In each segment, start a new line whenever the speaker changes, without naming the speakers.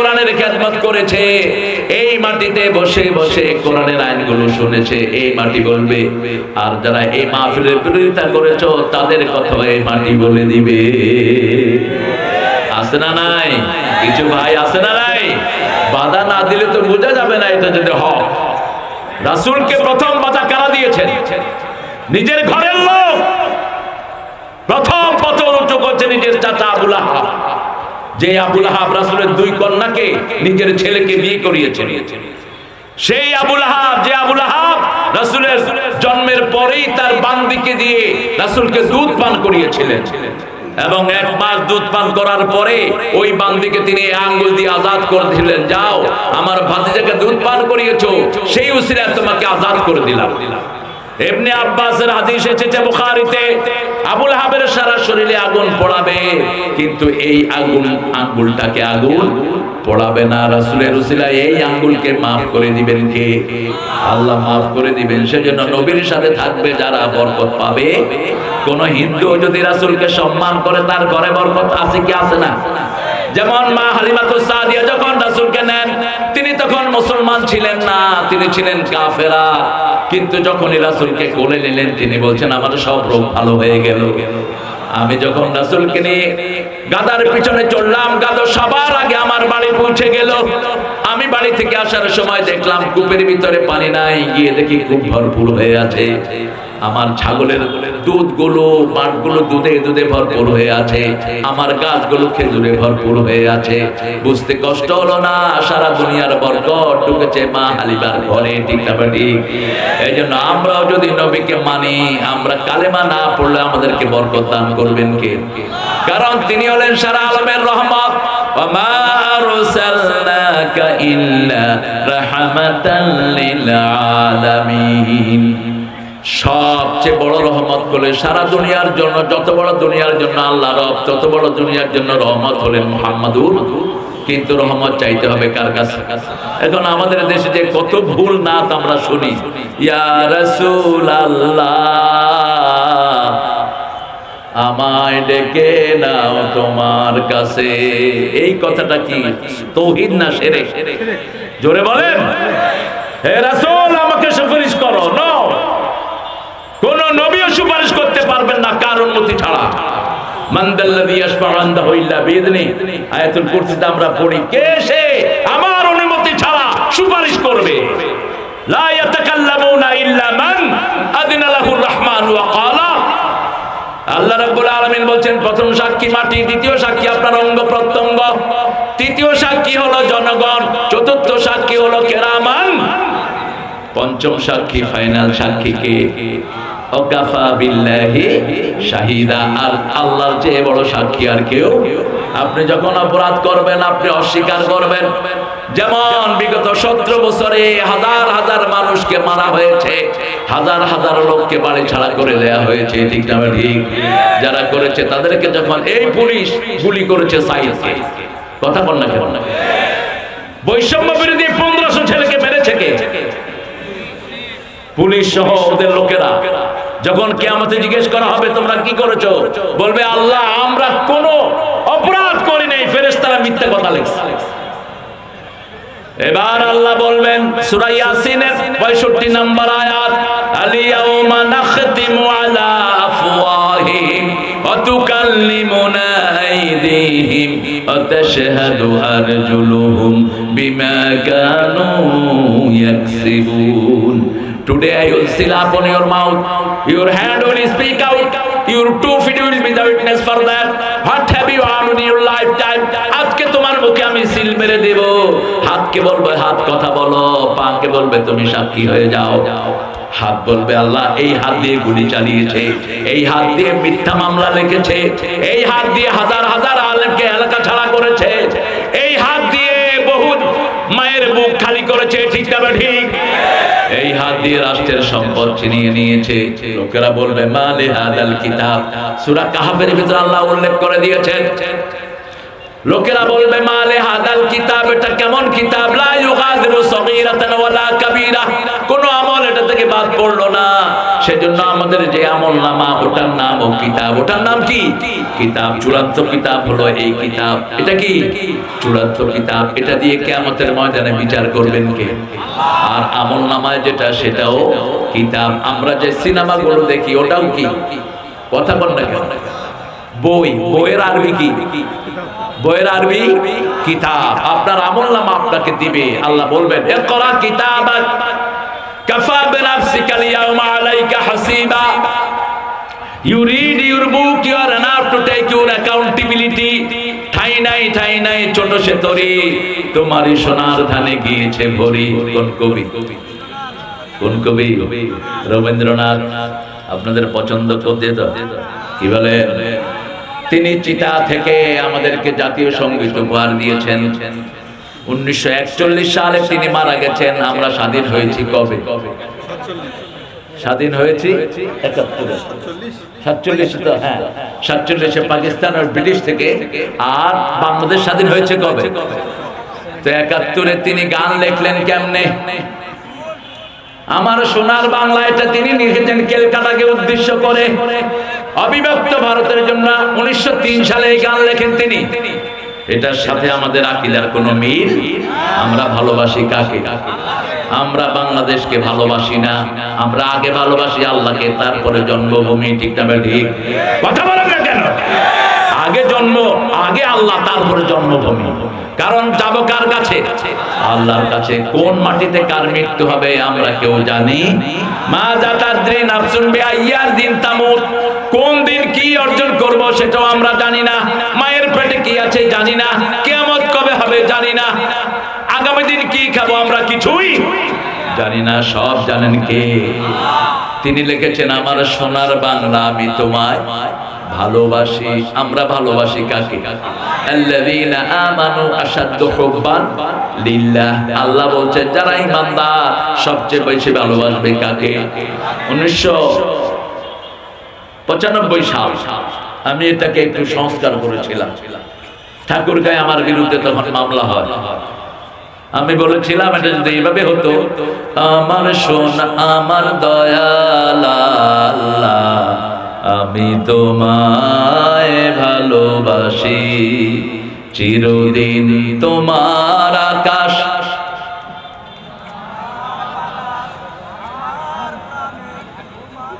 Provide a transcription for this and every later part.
কোরআনের খেদমত করেছে, এই মাটিতে বসে বসে কোরআনের আইনগুলো শুনেছে, এই মাটি বলবে। আর যারা এই মাহফিলের বিরোধিতা করেছো তাদের কথা এই মাটি বলে দিবে। আছে না নাই? কিছু ভাই আছে না নাই? বাধা না দিলে তো বোঝা যাবে না এটা যদি হক। রাসূলকে প্রথম বাধা কারা দিয়েছেন? নিজের ঘরের লোক। প্রথম পতন উঁচু করছে নিজের চাচা আবু লাহাব, যে আবু লাহাব রাসূলের দুই কন্যাকে নিজের ছেলেকে বিয়ে করিয়েছেন। সেই আবু লাহাব, যে আবু লাহাব রাসূলের জন্মের পরেই তার বান্দিকে দিয়ে রাসূলকে দুধ পান করিয়েছিলেন, এবং 1 মাস দুধ পান করার পরে ওই বান্দিকে তিনি আঙ্গুল দিয়ে আজাদ করে দিলেন, যাও আমার ভাতিজাকে দুধ পান করিয়েছো, সেই উসিলায় তোমাকে আজাদ করে দিলাম। ইবনে আব্বাসের হাদিস এসেছে বুখারীতে, আবু লাহাবের সারা শরীরে আগুন পোড়াবে, কিন্তু এই আঙ্গুলটাকে আগুন পোড়াবে না। রাসূলের উসিলায় এই আঙ্গুলকে maaf করে দিবেন কে? আল্লাহ maaf করে দিবেন। সেজন্য নবীর সাথে থাকবে যারা বরকত পাবে। কোন হিন্দু যদি রাসূলকে সম্মান করে তার ঘরে বরকত আছে কি আছে না? যেমন মা হালিমাতুস সাদিয়া যখন রাসূলকে নেন, তিনি তখন মুসলমান ছিলেন না, তিনি ছিলেন কাফেরা। কিন্তু যখনই রাসূলকে কোলে নিলেন তিনি বলছেন আমার সব রোগ ভালো হয়ে গেল। আমি যখন রাসূলকে নিয়ে গাদার পিছনে চললাম, গাদা সবার আগে আমার বাড়ি পৌঁছে গেল। আমি বাড়ি থেকে আসার সময় দেখলাম কূপের ভিতরে পানি নাই, গিয়ে দেখি কূপ ভরপুর হয়ে আছে। আমার ছাগলের দুধগুলো, মাঠগুলো দুধে দুধে ভরপুর হয়ে আছে, আমার গাছগুলো খেজুরে ভরপুর হয়ে আছে। বুঝতে কষ্ট হলো না, সারা দুনিয়ার বরকত ঢুকেছে মা হালিমার ঘরে। ঠিক না ঠিক? এই জন্য আমরাও যদি নবীকে মানি, আমরা কালেমা না পড়লে আমাদেরকে বরকত দান করবেন কে? কারণ তিনি হলেন সারা আলমের রহমত। ওয়া আরসালনাকা ইল্লা রাহমাতাল লিল আলামিন। সবচেয়ে বড় রহমত হলে সারা দুনিয়ার জন্য, যত বড় দুনিয়ার জন্য আল্লাহ রব, তত বড় দুনিয়ার জন্য রহমত হলেন মুহাম্মাদুর। কিন্তু রহমত চাইতে হবে কার কাছে? এখন আমাদের দেশে যে কত ভুল নাত আমরা শুনি, ইয়া রাসূলুল্লাহ আমায় ডেকে নাও তোমার কাছে। এই কথাটা কি তাওহীদ না শিরক? জোরে বলেন। হে রাসূল আমাকে সুপারিশ করো। নো, কোন নবীও সুপারিশ করতে পারবেন না কার অনুমতি ছাড়া। মান দাল্লাযী ইয়াশফাউ ইনদাহু ইল্লা বিইذনি। আয়াতুল কুরসিতে আমরা পড়ি, কে সে আমার অনুমতি ছাড়া সুপারিশ করবে? লা ইয়াতাকাল্লামুনা ইল্লা মান আযিনা লাহুর রাহমান ওয়া ক্বালা। আল্লাহ রাব্বুল আলামিন বলেন, প্রথম সাক্ষী মাটি, দ্বিতীয় সাক্ষী আপনার অঙ্গ প্রত্যঙ্গ, তৃতীয় সাক্ষী হলো জনগণ, চতুর্থ সাক্ষী হলো কেরামান, পঞ্চম সাক্ষী ফাইনাল সাক্ষী কে? ওয়াকাফা বিল্লাহি শাহিদা। আর আল্লাহর চেয়ে বড় সাক্ষী আর কেউ। আপনি যখন অপরাধ করবেন, আপনি অস্বীকার করবেন। যেমন বিগত 17 বছরে হাজার হাজার মানুষকে মারা হয়েছে, হাজার হাজার লোককে বাড়ি ছাড়া করে দেয়া হয়েছে। ঠিক না ঠিক? যারা করেছে তাদেরকে যখন এই পুলিশ গুলি করেছে সাইদকে, কথা বল না কেন? বৈষম্য বিরোধী 1500 ছেলেকে মেরেছে কে? পুলিশ সহ ওদের লোকেরা। যখন কিয়ামতে জিজ্ঞেস করা হবে তোমরা কি করেছো, বলবে আল্লাহ আমরা কোনো অপরাধ করি নাই, ফেরেশতারা মিথ্যা কথা লিখছে। এবার আল্লাহ বলবেন সূরা ইয়াসিনের 65 নম্বর আয়াত, আল-ইয়াওমা নাখতিমু আলা আফওয়াহিহিম ওয়া তুকাল্লিমুনা আইদিহিম ওয়া তাশহাদু আরজুলুহুম বিমা Kanu ইয়াকসিবুন। Today I will seal upon your mouth, your hand will speak out, your 2 feet will be the witness for that. What have you done in your lifetime? আজকে তোমার মুখে আমি সিল মেরে দেব। হাতকে বলবে হাত কথা বলো, পাকে বলবে তুমি সাক্ষী হয়ে যাও। হাত বলবে আল্লাহ এই হাত দিয়ে গুলি চালিয়েছে, এই হাত দিয়ে মিথ্যা মামলা লিখেছে, এই হাত দিয়ে হাজার হাজার আলেমকে এলাকা ছাড়া করেছে, এই হাত দিয়ে বহু মায়ের বুক খালি করেছে। ঠিক না ঠিক? এই হাত দিয়ে রাষ্ট্রের সম্পদ ছিনিয়ে নিয়েছে। লোকেরা বলবে মালি হাদাল কিতাব। সূরা কাহফের ভিতরে আল্লাহ উল্লেখ করে দিয়েছেন, লোকেরা বলবে মালি হাদাল কিতাব, এটা কেমন কিতাব? লা ইউগাদিরু সগীরাতান ওয়ালা কাবীরা, কোন আমল এটা থেকে বাদ পড়লো না। সেজন্য আমাদের যে আমলনামা ওটার নাম ও কিতাব, ওটার নাম কি? কিতাব। চূড়ান্ত কিতাব হলো এই কিতাব। এটা কি? চূড়ান্ত কিতাব। এটা দিয়ে কিয়ামতের ময়দানে বিচার করবেন কে? আর আমলনামায় যেটা সেটাও কিতাব। আমরা যে সিনেমাগুলো দেখি ওটাও কি? কথা বল না কেন? বই। বইয়ের আরবি কি? বইয়ের আরবি কিতাব। আপনার আমলনামা আপনাকে দিবে। আল্লাহ বলবেন ইকরা কিতাবাক কাফা বিনাফসিকা আল-ইয়াওমা আলাইকা হাসিবা। You read your book, you are enough to take your accountability. ঠাই নাই ছোট সে তরি, তোমারই সোনার ধানে গিয়েছে ভরি। কোন কবি? কোন কবি? রবীন্দ্রনাথ। আপনাদের পছন্দ করতে তো কি বলে? তিনি চিতা থেকে আমাদেরকে জাতীয় সঙ্গীত উপহার দিয়েছেন। 1941 সালে তিনি মারা গেছেন। আমরা স্বাধীন হয়েছি কবে? স্বাধীন হয়েছি 47 তো, হ্যাঁ 47-এ পাকিস্তান আর ব্রিটিশ থেকে। আর বাংলাদেশ স্বাধীন হয়েছে কবে? তো 71-এ তিনি গান লিখলেন কেমনে? আমার সোনার বাংলা, এটা তিনি লিখেছেন ক্যালকাটাকে উদ্দেশ্য করে। অবিভক্ত ভারতের জন্য 1903 সালে এই গান লেখেন তিনি। এটার সাথে আমাদের আকীদার কোনো মিল। আমরা ভালোবাসি কাকে? আমরা বাংলাদেশকে ভালোবাসি না। আমরা আগে ভালোবাসি আল্লাহকে, তারপরে জন্মভূমি। ঠিক না ঠিক? কথা বলেন না কেন? আগে জন্ম, আগে আল্লাহ, তারপরে জন্মভূমি। কারণ যাবো কার কাছে? আল্লাহর কাছে। কোন মাটিতে কার মৃত্যু হবে আমরা কেউ জানি মা জাতাদ্রি নাফসুন বিআইয়ার দিন তামুত। কোন দিন কি অর্জন করব সেটাও আমরা জানি না। মায়ের পেটে কি আছে জানি না। কিয়ামত কবে হবে জানি না। আগামী দিন কি খাবো আমরা কিছুই জানি না। সব জানেন কে? তিনি লিখেছেন আমার সোনার বাংলা আমি তোমায় ভালোবাসি। আমরা ভালোবাসি কাকে? আল্লাযীনা আমানু আশাদ্দু হুব্বান লিল্লাহ। আল্লাহ বলছেন যারা ঈমানদার সবচেয়ে বেশি ভালোবাসবে কাকে? 1995 সাল আমি এটাকে একটু সংস্কার করেছিলাম। ঠাকুরগাঁয়ে আমার বিরুদ্ধে তখন মামলা হয়। আমি বলেছিলাম এটা যদি এইভাবে হতো, আমার সোনা আমার দয়াল আল্লাহ আমি তোমায় ভালোবাসি, চিরদিন তোমার আকাশ।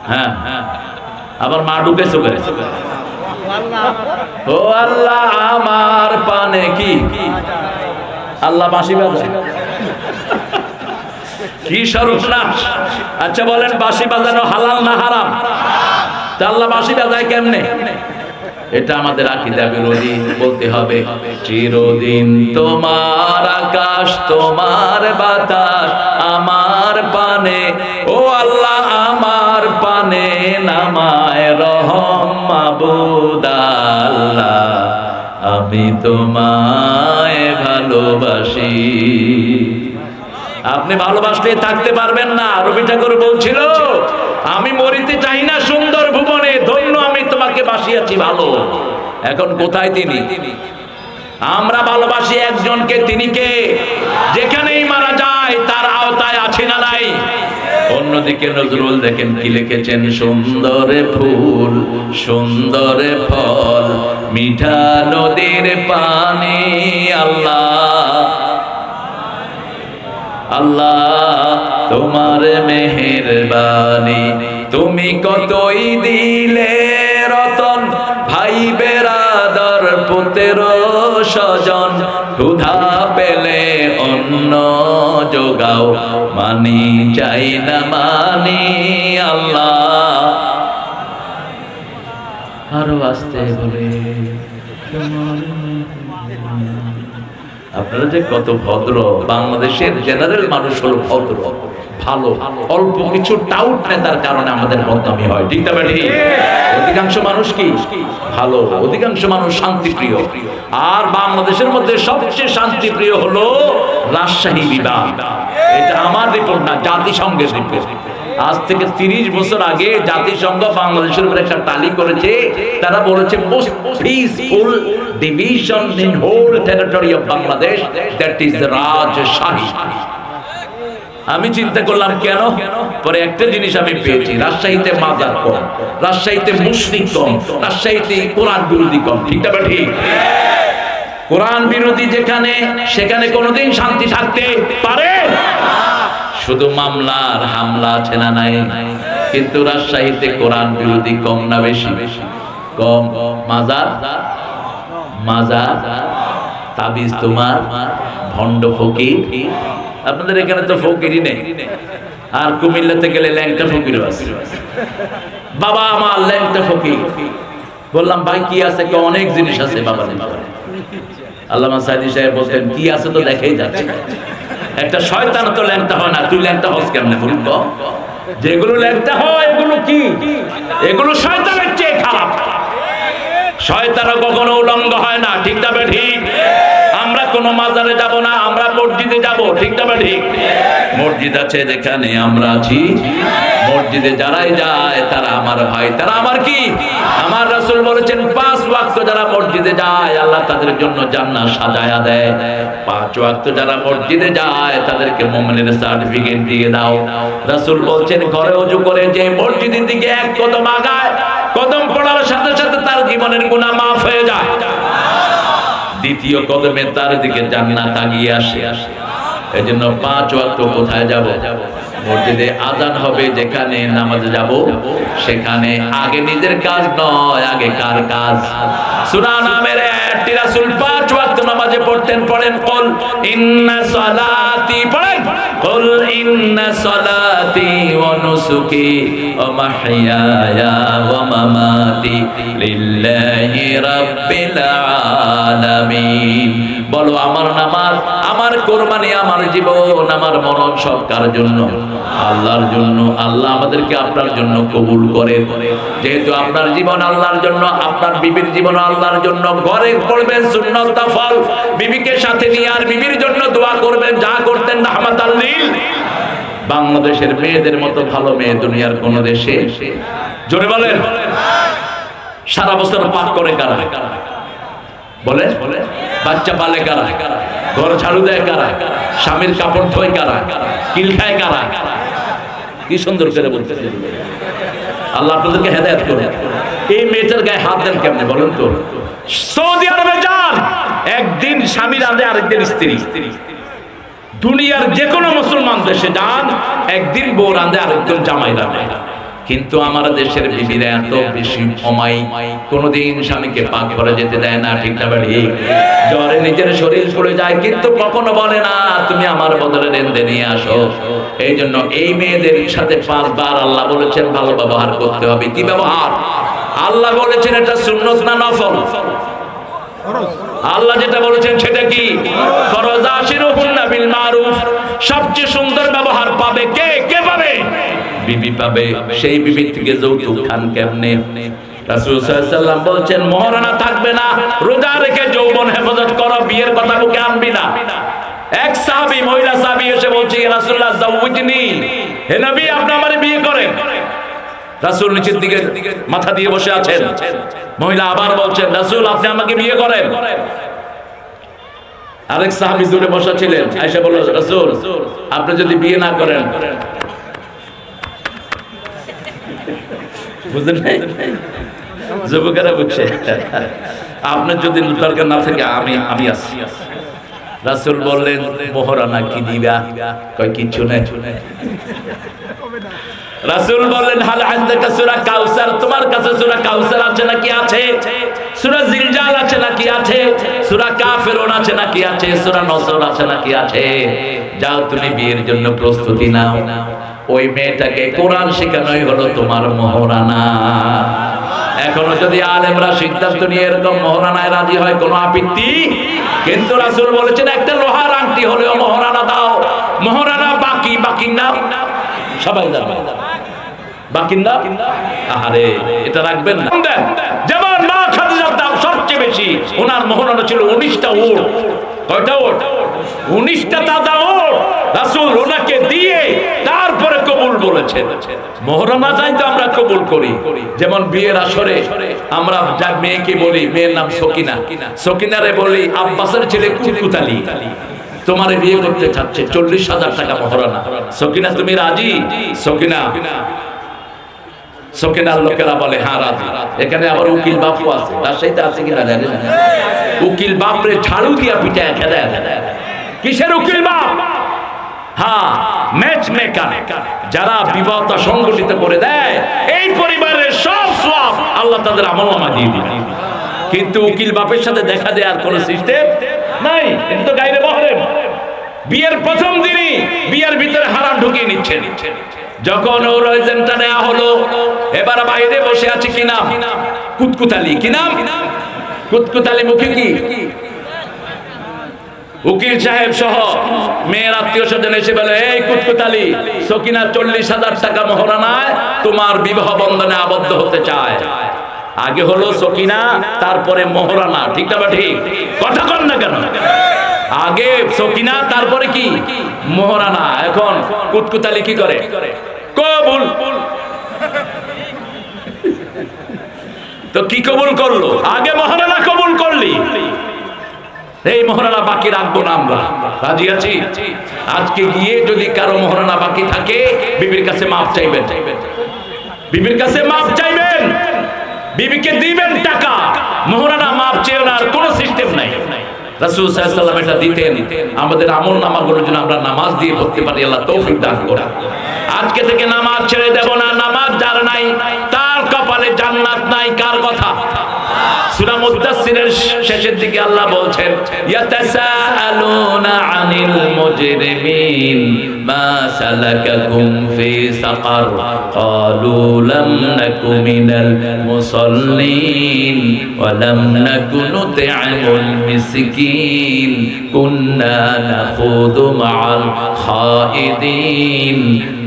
হ্যাঁ আবার মা ঢুকেছে করে। ও আল্লাহ আমার পানে কি? আল্লাহ বাঁশি বাজায়। কি সর্বনাশ! আচ্ছা বলেন বাঁশি বাজানো হালাল না হারাম? তা আল্লাহ বাঁশি বাজায় কেমনে? এটা আমাদের আকীদা বিরোধী। বলতে হবে চিরদিন তোমার আকাশ তোমার বাতাস আমার পানে। ও আল্লাহ আমার পানে নামায় রহম মাবুদ আল্লাহ আমি তোমায় ভালোবাসি। আপনি ভালোবাসলে থাকতে পারবেন না। রবি ঠাকুর বলছিল আমি মরিতে চাই না সুন্দর ভুবনে, ধন্য আমি তোমাকে বাসিয়াছি ভালো। এখন কোথায় তিনি? আমরা ভালোবাসি একজনকে। তিনি কে? যেখানেই মারা যায় তার আওতায় আছে না নাই? অন্যদিকে নজরুল দেখেন কি লিখেছেন, সুন্দর ফুল সুন্দর ফল মিঠা নদীর পানি আল্লাহ আল্লাহ তোমার মেহেরবানি, তুমি কতই দিলে রতন ভাই বেরাদর পুত্র স্বজন, ক্ষুধা পেলে অন্ন যোগাও মানি চাই না মানি আল্লাহ। আরো আসতে বলে আপনারা যে কত ভদ্র। বাংলাদেশের জেনারেল মানুষ হলো ভদ্র, ভালো। অল্প কিছু টাউট নেতার কারণে আমাদের বদনামি হয়। ঠিক না ঠিক? অধিকাংশ মানুষ কি ভালো, অধিকাংশ মানুষ শান্তিপ্রিয়। আর বাংলাদেশের মধ্যে সবচেয়ে শান্তিপ্রিয় হলো রাজশাহী বিভাগ। এটা আমার রিপোর্ট না, জাতিসংঘের রিপোর্ট। আজ থেকে 30 বছর আগে জাতিসংঘ বাংলাদেশের উপর একটা তালিকা করেছে। তারা বলেছে most peaceful division in whole territory of Bangladesh, that is Rajshahi. আমি চিন্তা করলাম কেন, পরে একটা জিনিস আমি পেয়েছি, রাজশাহীতে মাজার কম, রাজশাহীতে মুশরিক কম, রাজশাহীতে কোরআন বিরোধী কম। ঠিক না ঠিক? কোরআন বিরোধী যেখানে, সেখানে কোনোদিন শান্তি থাকতে পারে? শুধু মামলার হামলা আছে না নাই? কিন্তু রাজশাহীতে কোরআন বিরোধী কম না বেশি? কম। মাজার, মাজার, তাবিজ তোমার, ভণ্ড ফকির। আপনাদের এখানে তো ফকিরই নেই, আর কুমিল্লাতে গেলে ল্যাংটা ফকির আছে। বাবা আমার ল্যাংটা ফকির। বললাম ভাই কি আছে? অনেক জিনিস আছে বাবা। আল্লামা সাইদি সাহেব বলতেন কি আছে তো দেখাই যাচ্ছে। একটা শয়তান তো ল্যাংটা হয় না, তুই ল্যাংটা হস কেমনে বলুন তো? যেগুলো ল্যাংটা হয় এগুলো কি? এগুলো শয়তানের চেয়ে খারাপ। শয়তানও কখনো উলঙ্গ হয় না। ঠিক না ঠিক? আমরা কোনো মাজারে যাব না, আমরা মসজিদে যাব। ঠিক না ঠিক? মসজিদ আছে যেখানে আমরা আছি, মসজিদে যারাই যায় তারা আমার ভাই, তারা আমার কি? আমার রাসূল বলেছেন 5 ওয়াক্ত যারা মসজিদে যায় আল্লাহ তাদের জন্য জান্নাত সাজায়া দেয়। 5 ওয়াক্ত যারা মসজিদে যায় তাদেরকে মুমিনের সার্টিফিকেট দিয়ে দাও। রাসূল বলছেন ঘরে ওযু করে যে মসজিদের দিকে এক কদম আগায়, কদম পড়ার সাথে সাথে তার জীবনের গুনাহ মাফ হয়ে যায়। দ্বিতীয় কদমে তার দিকে জান্নাত আগিয়ে আসে। এজন্য 5 ওয়াক্ত কোথায় যাব? মসজিদে আজান হবে যেখানে নামাজে যাব সেখানে। আগে নিজের কাজ নয়, আগে কার কাজ? সূরা নামের আয়াতটি রাসূল 5 ওয়াক্ত নামাজে পড়তেন। পড়েন কুল ইন্না সালাতি, পড়েন কুল ইন্না সালাতি ওয়া নুসুকি ওয়া মাহইয়ায়া ওয়া মামাতি লিল্লাহি রাব্বিল আলামিন। বলো আমার নামাজ, আমার কোরবানি, আমার জীবন, আমার মরণ সব কার জন্য? আল্লাহর জন্য। আল্লাহ আমাদেরকে আপনার জন্য কবুল করেন। যেহেতু আপনার জীবন আল্লাহর জন্য, আপনার বিবির জীবন আল্লাহর জন্য, ঘরে পড়বেন সুন্নাত নফল, বিবিকে সাথে নিয়ে আর বিবির জন্য দোয়া করবেন যা করতেন রাহমাতাল লিল। বাংলাদেশের মেয়েদের মতো ভালো মেয়ে দুনিয়ার কোন দেশে? জোরে বলেন। সারা বছর পাপ করে কারা? বলে বাচ্চা পালে কারা? ঘর ঝাড়ু দেয় কারা? স্বামীর কাপড় ধোয় কারা? কিল খায় কারা? কি সুন্দর করে বলতেছে। আল্লাহ আপনাদেরকে হেদায়েত করুন। এই মেয়েটার গায়ে হাত দেন কেমনে বলেন তো? সৌদি আরবে যান, একদিন স্বামী রাঁধে, আরেকদিন স্ত্রী। দুনিয়ার যে কোনো মুসলমান দেশে যান, একদিন বউ রাঁধে, আরেকদিন জামাই রাঁধে। কিন্তু আমার দেশের বিবিরা এত বেশি অমায়িক, কোনদিন স্বামীকে পাক করে যেতে দেয় না। ঠিক না বাড়ি? জ্বরে নিজের শরীর পড়ে যায়, কিন্তু কখনো বলে না তুমি আমার বদলে রেঁধে নিয়ে আসো। এই জন্য এই মেয়েদের সাথে 5 বার আল্লাহ বলেছেন ভালো ব্যবহার করতে হবে। কি ব্যবহার? আল্লাহ বলেছেন এটা সুন্নত না নফল? আল্লাহ যেটা বলেছেন সেটা কি? ফরজ। আশিরুহুন্না বিল মারুফ। সবচেয়ে সুন্দর ব্যবহার পাবে কে? কে পাবে? বিবি পাবে। সেই বিবি থেকে যৌতুক খান কেমনে? রাসূল সাল্লাল্লাহু আলাইহি ওয়াসাল্লাম বলেছেন মহারানা থাকবে না, রোজা রেখে যৌবন হেফাজত করো, বিয়ের কথা মুখে আনবি না। এক সাহাবী, মহিলা সাহাবী এসে বলছে ইয়া রাসূলুল্লাহ যাওয়াজনি, হে নবী আপনি আমারে বিয়ে করেন। রাসূল নিচের দিকে মাথা দিয়ে বসে আছেন। মহিলা আবার বলছেন রাসূল আপনি আমাকে বিয়ে করেন। আরেক সাহাবী দূরে বসা ছিলেন, আয়েশা বলল রাসূল আপনি যদি বিয়ে না করেন, বুঝলেন নাই? যুবকেরা বুঝছে, আপনার যদি দরকার না থাকে আমি আসি। রাসূল বললেন মোহরানা কি দিবা? কয় কিছু নাই। রাসূল বললেন হাল আনদাকা সূরা কাউসার, তোমার কাছে সূরা কাউসার আছে নাকি? আছে। সূরা জিলজাল আছে নাকি? আছে। সূরা কাফিরুন আছে নাকি? আছে। সূরা নসর আছে নাকি? আছে। যাও তুমি বিয়ের জন্য প্রস্তুতি নাও। ওই মেয়েটাকে কোরআন শেখানোই হলো তোমার মোহরানা। এখনো যদি আলেমরা সিদ্ধান্ত নিয়ে এরকম মোহরানায় রাজি হয় কোনো আপত্তি, কিন্তু রাসূল বলেছেন একটা লোহার আংটি হলেও মোহরানা দাও। মোহরানা বাকি, বাকি না সবাই জানে বাকি না। আরে এটা রাখবেন না। যেমন মা খাদিজার দাম সবচেয়ে বেশি, ওনার মোহরানা ছিল 19টা উট। কয়টা উট? 19টা তাজা উট। রাসূল ওনাকে দিয়ে তারপরে কবুল বলেছেন। মোহরানা চাইতে আমরা কবুল করি। যেমন বিয়ের আসরে আমরা যার মেয়েকে বলি, মেয়ের নাম সকিনা, সকিনারে বলি আব্বাসের ছেলে কুতকুতালি। তোমার বিয়ে করতে চাচ্ছে, 40,000 টাকা মহারণা। সকিনা তুমি রাজি? সকিনার লোকেরা বলে হ্যাঁ রাজি। এখানে আবার উকিল বাপু আছে, রাজশাহীতে আছে কিনা জানি না। উকিল বাপরে ঝাড়ু দিয়া পিটায় খেদা। কিসের উকিল বাপ? হ্যাঁ, ম্যাচ মেকার, যারা বিবাহটা সংগঠিত করে দেয়, এই পরিবারের সব সওয়াব আল্লাহ তাদের আমলনামা দিয়ে দিবে। কিন্তু উকিল বাপের সাথে দেখা দেওয়ার কোনো সিস্টেম নাই। এটা তো গায়রে মহরম। বিয়ের প্রথম দিনই বিয়ের ভিতরে হারাম ঢুকিয়ে নিচ্ছেন। যখন ওর এজেন্টটা নেওয়া হলো, এবার বাইরে বসে আছে কি নাম? কুতকুতালি। কি নাম? কুতকুতালি। মুখে কি? উকিল সাহেব সহ মেয়ের আত্মীয় স্বজন এসে বলে, এই কুতকুতালি, সকিনা 40,000 টাকা মহারণায় তোমার বিবাহ বন্ধনে আবদ্ধ হতে চায়। আগে হলো সকিনা, তারপরে মহারণা। ঠিক না? ঠিক কথা কন না কেন? আগে সকিনা, তারপরে কি? মহারণা। এখন কুতকুতালি কি করে? কবুল। তো কি কবুল করলো? আগে মহারণা কবুল করলি, এই মহারণা বাকি রাখবো না আমরা। রাজি আছি? আজকে গিয়ে যদি কারো মহারণা বাকি থাকে, বিবির কাছে মাপ চাইবেন। বিবির কাছে মাপ চাইবেন, বিবিকে দিবেন টাকা। মহারণা মাপ চেয়ে না, কোনো সিস্টেম নাই। রাসূল সাল্লাল্লাহু আলাইহি ওয়াসাল্লাম এটা দিতেন। আমাদের আমল নামাগুলোর জন্য আমরা নামাজ দিয়ে পড়তে পারি, আল্লাহ তৌফিক দান করুন। আজকে থেকে নামাজ ছেড়ে দেব না। নামাজ যার নাই তার কপালে জান্নাত নাই। কার কথা? সূরা মুদাসসিরের শেষের দিকে আল্লাহ বলছেন, ইয়াতাসাআলুনা আনিল মুজরিমিন মা সালাকাকুম ফি সাকার ক্বালু লাম নাকু মিনাল মুসাল্লিন ওয়া লাম নাকু নুত'আমুল মিসকিন কুন্না নাখুদু মা'আল খাইদিন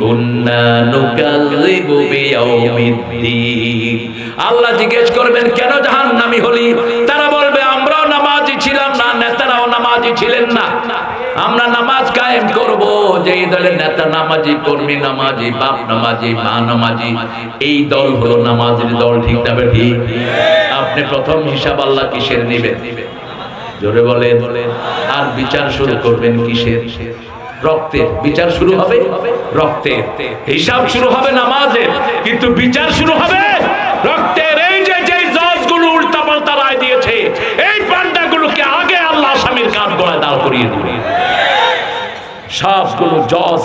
কুন্না নুকাযযিবু বিয়াউমিদ্দিন। আল্লাহ জিজ্ঞেস করবেন, কেন জাহান্নামী হলি? তারা বলবে, আমরাও নামাজি ছিলাম না, নেতারাও নামাজি ছিলেন না। আমরা নামাজ কায়েম করব। যেই দলের নেতা নামাজি, কর্মী নামাজি, বাপ নামাজি, মা নামাজি, এই দল হলো নামাজের দল। ঠিক না? ঠিক। আপনি প্রথম হিসাব আল্লাহ কিসের নেবেন? জোরে বলেন। আর বিচার শুরু করবেন কিসের? রক্তের। বিচার শুরু হবে রক্তের, হিসাব শুরু হবে নামাজের, কিন্তু বিচার শুরু হবে রক্তের। এই যে জজগুলো উল্টা পাল্টা রায় দিয়েছে, এই পান্ডাগুলোকে আগে আল্লাহ আসামির কাঠ গড়ায় দাঁড় করিয়ে দিবে। সবগুলো জজ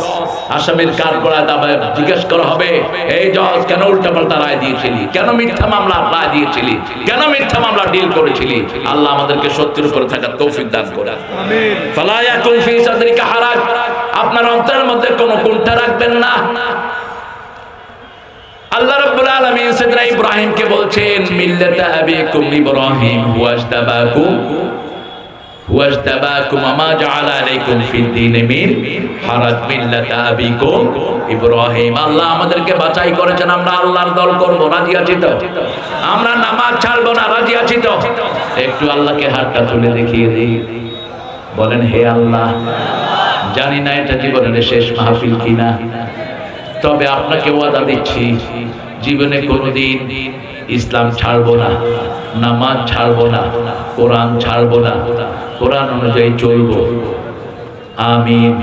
আসামির কাঠ গড়ায় দাঁড়ায় জিজ্ঞেস করা হবে, এই জজ কেন উল্টা পাল্টা রায় দিয়েছিলি? কেন মিথ্যা মামলা রায় দিয়েছিলি? কেন মিথ্যা মামলা ডিল করেছিলি? আল্লাহ আমাদেরকে সত্যের উপরে থাকার তৌফিক দান করুন। ফালা ইয়াকুন ফি সাদরিকা হারাজ। আপনার অন্তরের মধ্যে কোনো কুণ্ঠা রাখবেন না। আল্লাহ রাব্বুল আলামিন সাইয়েদনা ইব্রাহিমকে বলছেন, মিল্লাতা আবিকুম ইব্রাহিম ওয়াজতাবাকুম মা জাআলা আলাইকুম ফিদ-দীন মিন হারাজ মিল্লাতা আবিকুম ইব্রাহিম। আল্লাহ আমাদেরকে বাছাই করেছেন, আমরা আল্লাহর দল করব। রাজি আছি তো? আমরা নামাজ ছাড়বো না। রাজি আছি তো? একটু আল্লাহকে হাতটা তুলে দেখিয়ে দিই, বলেন, হে আল্লাহ, জানি না এটা জীবনের শেষ মাহফিল কিনা, তবে আপনাকে ওয়াদা দিচ্ছি, জীবনে কোনোদিন ইসলাম ছাড়বো না, নামাজ ছাড়বো না, কোরআন ছাড়বো না, কোরআন অনুযায়ী চলবো। আমিন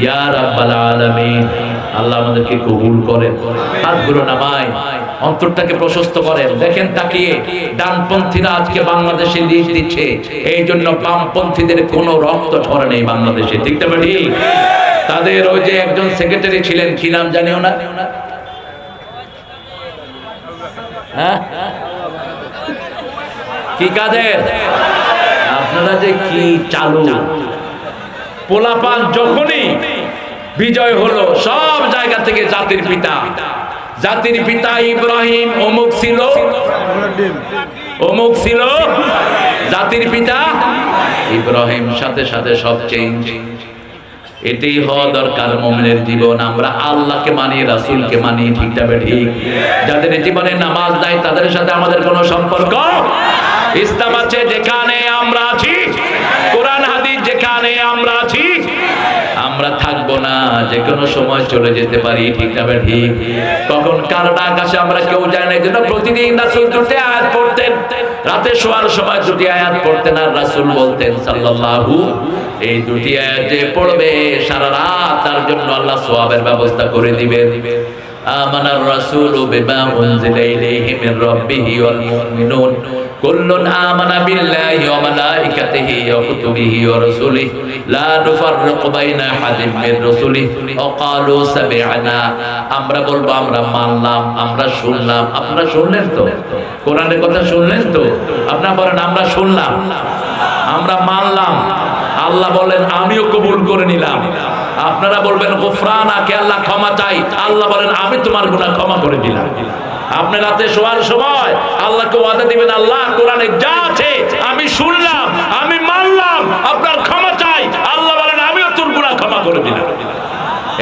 ইয়া রাব্বাল আলামিন। আল্লাহ আমাদেরকে কবুল করেন। হাতগুলো নামায় অন্তরটাকে প্রশস্ত করেন। দেখেন তাকিয়ে, ডানপন্থীরা আজকে বাংলাদেশে লিড দিচ্ছে, এই জন্য বামপন্থীদের কোনো রক্ত ঝরে নেই বাংলাদেশে। ঠিক না? ঠিক। তাদের ওই যে একজন সেক্রেটারি ছিলেন, কি নাম জানিও না? হ্যাঁ, কি কাদের? আপনারা যে কি চালু পোলাপান, যখনই বিজয় হলো সব জায়গা থেকে জাতির পিতা ইব্রাহিম অমুক ছিল, অমুক ছিল, জাতির পিতা ইব্রাহিম। সাথে সাথে সব চেঞ্জ। এটাই হওয়া দরকার মুমিনের জীবন। আমরা আল্লাহকে মানি, রাসূলকে মানি। ঠিক না? ঠিক। যাদের জীবনে নামাজ নাই তাদের সাথে আমাদের কোনো সম্পর্ক। ইসলাম আছে যেখানে আমরা আছি, কোরআন হাদিস যেখানে আমরা আছি, আমরা থাকবো না। যে কোনো সময় চলে যেতে পারি। ঠিক না? ঠিক। কখন কার ডাক আসে আমরা কেউ জানি না। এই জন্য প্রতিদিন রাসূল দুটো আয়াত পড়তেন, রাতে শোয়ার সময় দুটি আয়াত পড়তেন আর রাসূল বলতেন সাল্লাল্লাহু, এই দুটি আয়াত যে পড়বে সারা রাত তার জন্য আল্লাহ সওয়াবের ব্যবস্থা করে দিবেন। আমানার রাসূলু বিমা উনজিলা ইলাইহি মির রাব্বিহি ওয়াল মুমিনুন কুল্লুন আমানা বিল্লাহি ওয়া মালাইকাতিহি ওয়া কুতুবিহি ওয়া রাসূলিহি লা নুফাররিকু বাইনা আহাদিন মির রাসূলিহি ওয়া ক্বালু সামি'না। আমরা বলবো আমরা মানলাম, আমরা শুনলাম। আপনারা শুনলেন তো? কোরআনের কথা শুনলেন তো? আপনারা বলেন আমরা শুনলাম, আমরা মানলাম। আল্লাহ বলেন আমিও কবুল করে নিলাম। আপনারা বলবেন গুফরানাকে, আল্লাহ ক্ষমা চাই। আল্লাহ বলেন আমি তোমার গুনাহ ক্ষমা করে দিলাম। আপনি রাতে শোয়ার সময় আল্লাহকে ওয়াদা দিবেন, আল্লাহ কোরআনে যা আছে আমি শুনলাম, আমি মানলাম, আপনার ক্ষমা চাই। আল্লাহ বলেন আমিও তোর গুনাহ ক্ষমা করে দিলাম।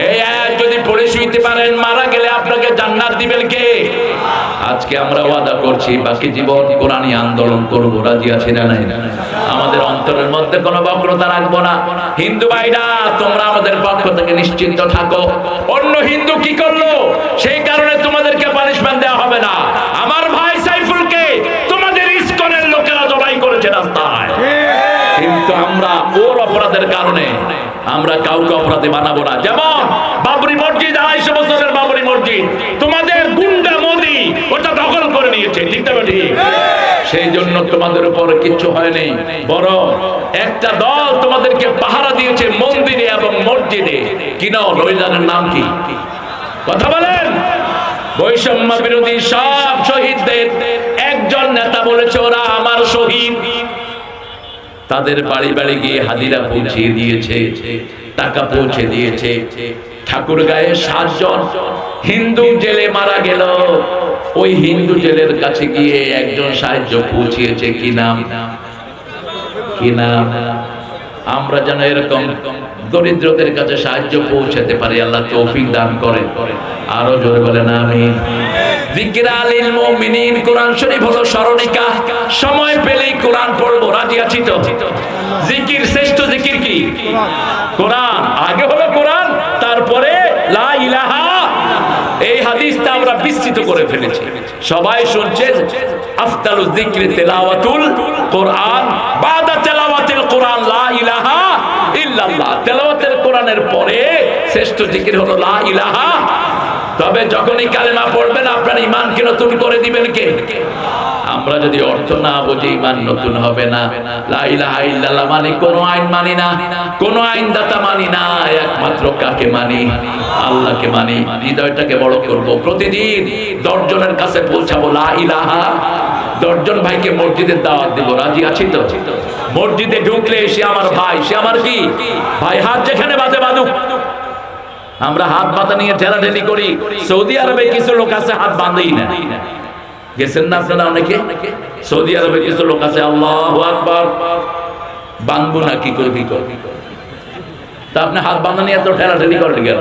এই আয়াত যদি পড়ে শুইতে পারেন, মারা গেলে আপনাকে জান্নাত দিবেন কে? আজকে আমরা ওয়াদা করছি বাকি জীবন কোরআনী আন্দোলন করব। রাজি আছি না নাই? আমাদের অন্তরের মধ্যে কোনো বক্রতা রাখবো না। হিন্দু ভাইরা তোমরা আমাদের পক্ষ থেকে নিশ্চিন্ত থাকো। অন্য হিন্দু কি করলো সেই কারণে তোমাদেরকে পানিশমেন্ট দেওয়া হবে না। আমার ভাই সাইফুলকে তোমাদের ইসকনের লোকেরা জবাই করেছে রাস্তায়, কিন্তু আমরা ওর অপরাধের কারণে আমরা কাউকে অপরাধী বানাবো না। যেমন বাবরি মসজিদ, 250 বছরের বাবরি মসজিদ তোমাদের গুন্ডা মোদি ওটা দখল করে নিয়েছে, ঠিক না ঠিক? সেই জন্য তোমাদের উপর কিচ্ছু হয়নি, বরং একটা দল তোমাদেরকে পাহারা দিয়েছে মন্দিরে এবং মসজিদে। কি নাম? রমজানের নাম কি? কথা বলেন। বৈষম্য বিরোধী সব শহীদদের একজন নেতা বলেছে ওরা আমার শহীদ। তাদের বাড়ি বাড়ি গিয়ে হাদিরা পৌঁছে দিয়েছে, টাকা পৌঁছে দিয়েছে। ঠাকুরগাঁয়ে 7 জন হিন্দু জেলে মারা গেল, ওই হিন্দু জেলের কাছে গিয়ে একজন সাহায্য পৌঁছিয়েছে। কি নাম? কি নাম? আমরা যেন এরকম দরিদ্রদের কাছে সাহায্য পৌঁছাতে পারি, আল্লাহ তৌফিক দান করেন। আরো জোরে বলেন আমিন। যিকরা লিল মুমিনিন, কোরআন শরীফ হলো স্মরণিকা। সময় পেলেই কোরআন পড়বো। রাজি আছি তো? জিকির, শ্রেষ্ঠ জিকির কি? কোরআন। আগে হলো কোরআন, তারপরে লা ইলাহা। এই হাদিসটা আমরা বিস্তৃত করে ফেলেছি, সবাই শুনছে। আফদালুজ যিকরি তিলাওয়াতুল কোরআন, বাদা তিলাওয়াতিল কোরআন লা ইলাহা ইল্লাল্লাহ। তেলাওয়াতের কোরআনের পরে শ্রেষ্ঠ জিকির হলো লা ইলাহা। তবে যখনই কালেমা পড়বেন আপনার ঈমানকে নতুন করে দিবেন কে? আমরা যদি অর্থ না বুঝি ঈমান নতুন হবে না। লা ইলাহা ইল্লাল্লাহ মানে কোন আইন মানি না, কোন আইনদাতা মানি না, একমাত্র কাকে মানি? আল্লাহকে মানি। হৃদয়টাকে বড় করব, প্রতিদিন 10 জনের কাছে পৌঁছাবো লা ইলাহা। 10 জন ভাইকে মসজিদের দাওয়াত দেব। রাজি আছি তো? মসজিদে ঢুকলে সে আমার ভাই, সে আমার কি ভাই। হাত যেখানে বাঁধে বাঁধুক। আমরা হাত বাঁধা নিয়ে ঠেলাঠেলি করি। সৌদি আরবে কিছু লোক আছে হাত বাঁধেই না। গেছেন না আপনারা অনেকে? সৌদি আরবে কিছু লোক আছে আল্লাহু আকবার, বাঁধবো না কি করবি কর। তা আপনি হাত বাঁধা নিয়ে এত ঠেলাঠেলি করেন গেল?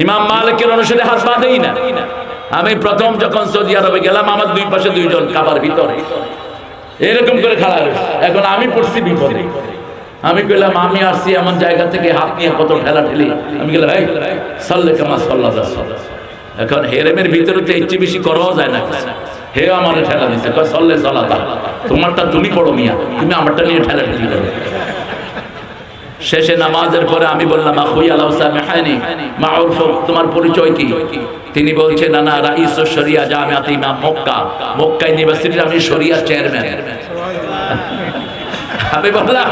ইমাম মালিকের অনুসারে হাত বাঁধেই না। আমি প্রথম যখন সৌদি আরবে গেলাম, আমার 2 পাশে 2 জন কাবার ভিতরে এরকম করে খাড়া রয়েছে। এখন আমি পড়ছি বিপদে। আমি কইলাম আমি আসছি এমন জায়গা থেকে, হাত নিয়ে কত ঠেলাঠেলি। আমি গেলাম এই সাল্লে কামা সাল্লাল্লাহু। এখন হেরেমের ভিতরে তো এর চেয়ে বেশি করাও যায় না। হে আমার ঠেলা দিচ্ছে, কয় সাল্লে সালাতা। তোমারটা তুমি পড়ো মিয়া, তুমি আমারটা নিয়ে ঠেলাঠেলি করো। শেষে নামাজের পরে আমি বললাম আখুই আলাউ সামিহানি মাউরফ, তোমার পরিচয় কি? তিনি বলছেন না রাইস শরিয়া জামিয়াত ইমাম মক্কা, মক্কা ইউনিভার্সিটির আমি শরিয়া চেয়ারম্যান। আমি বললাম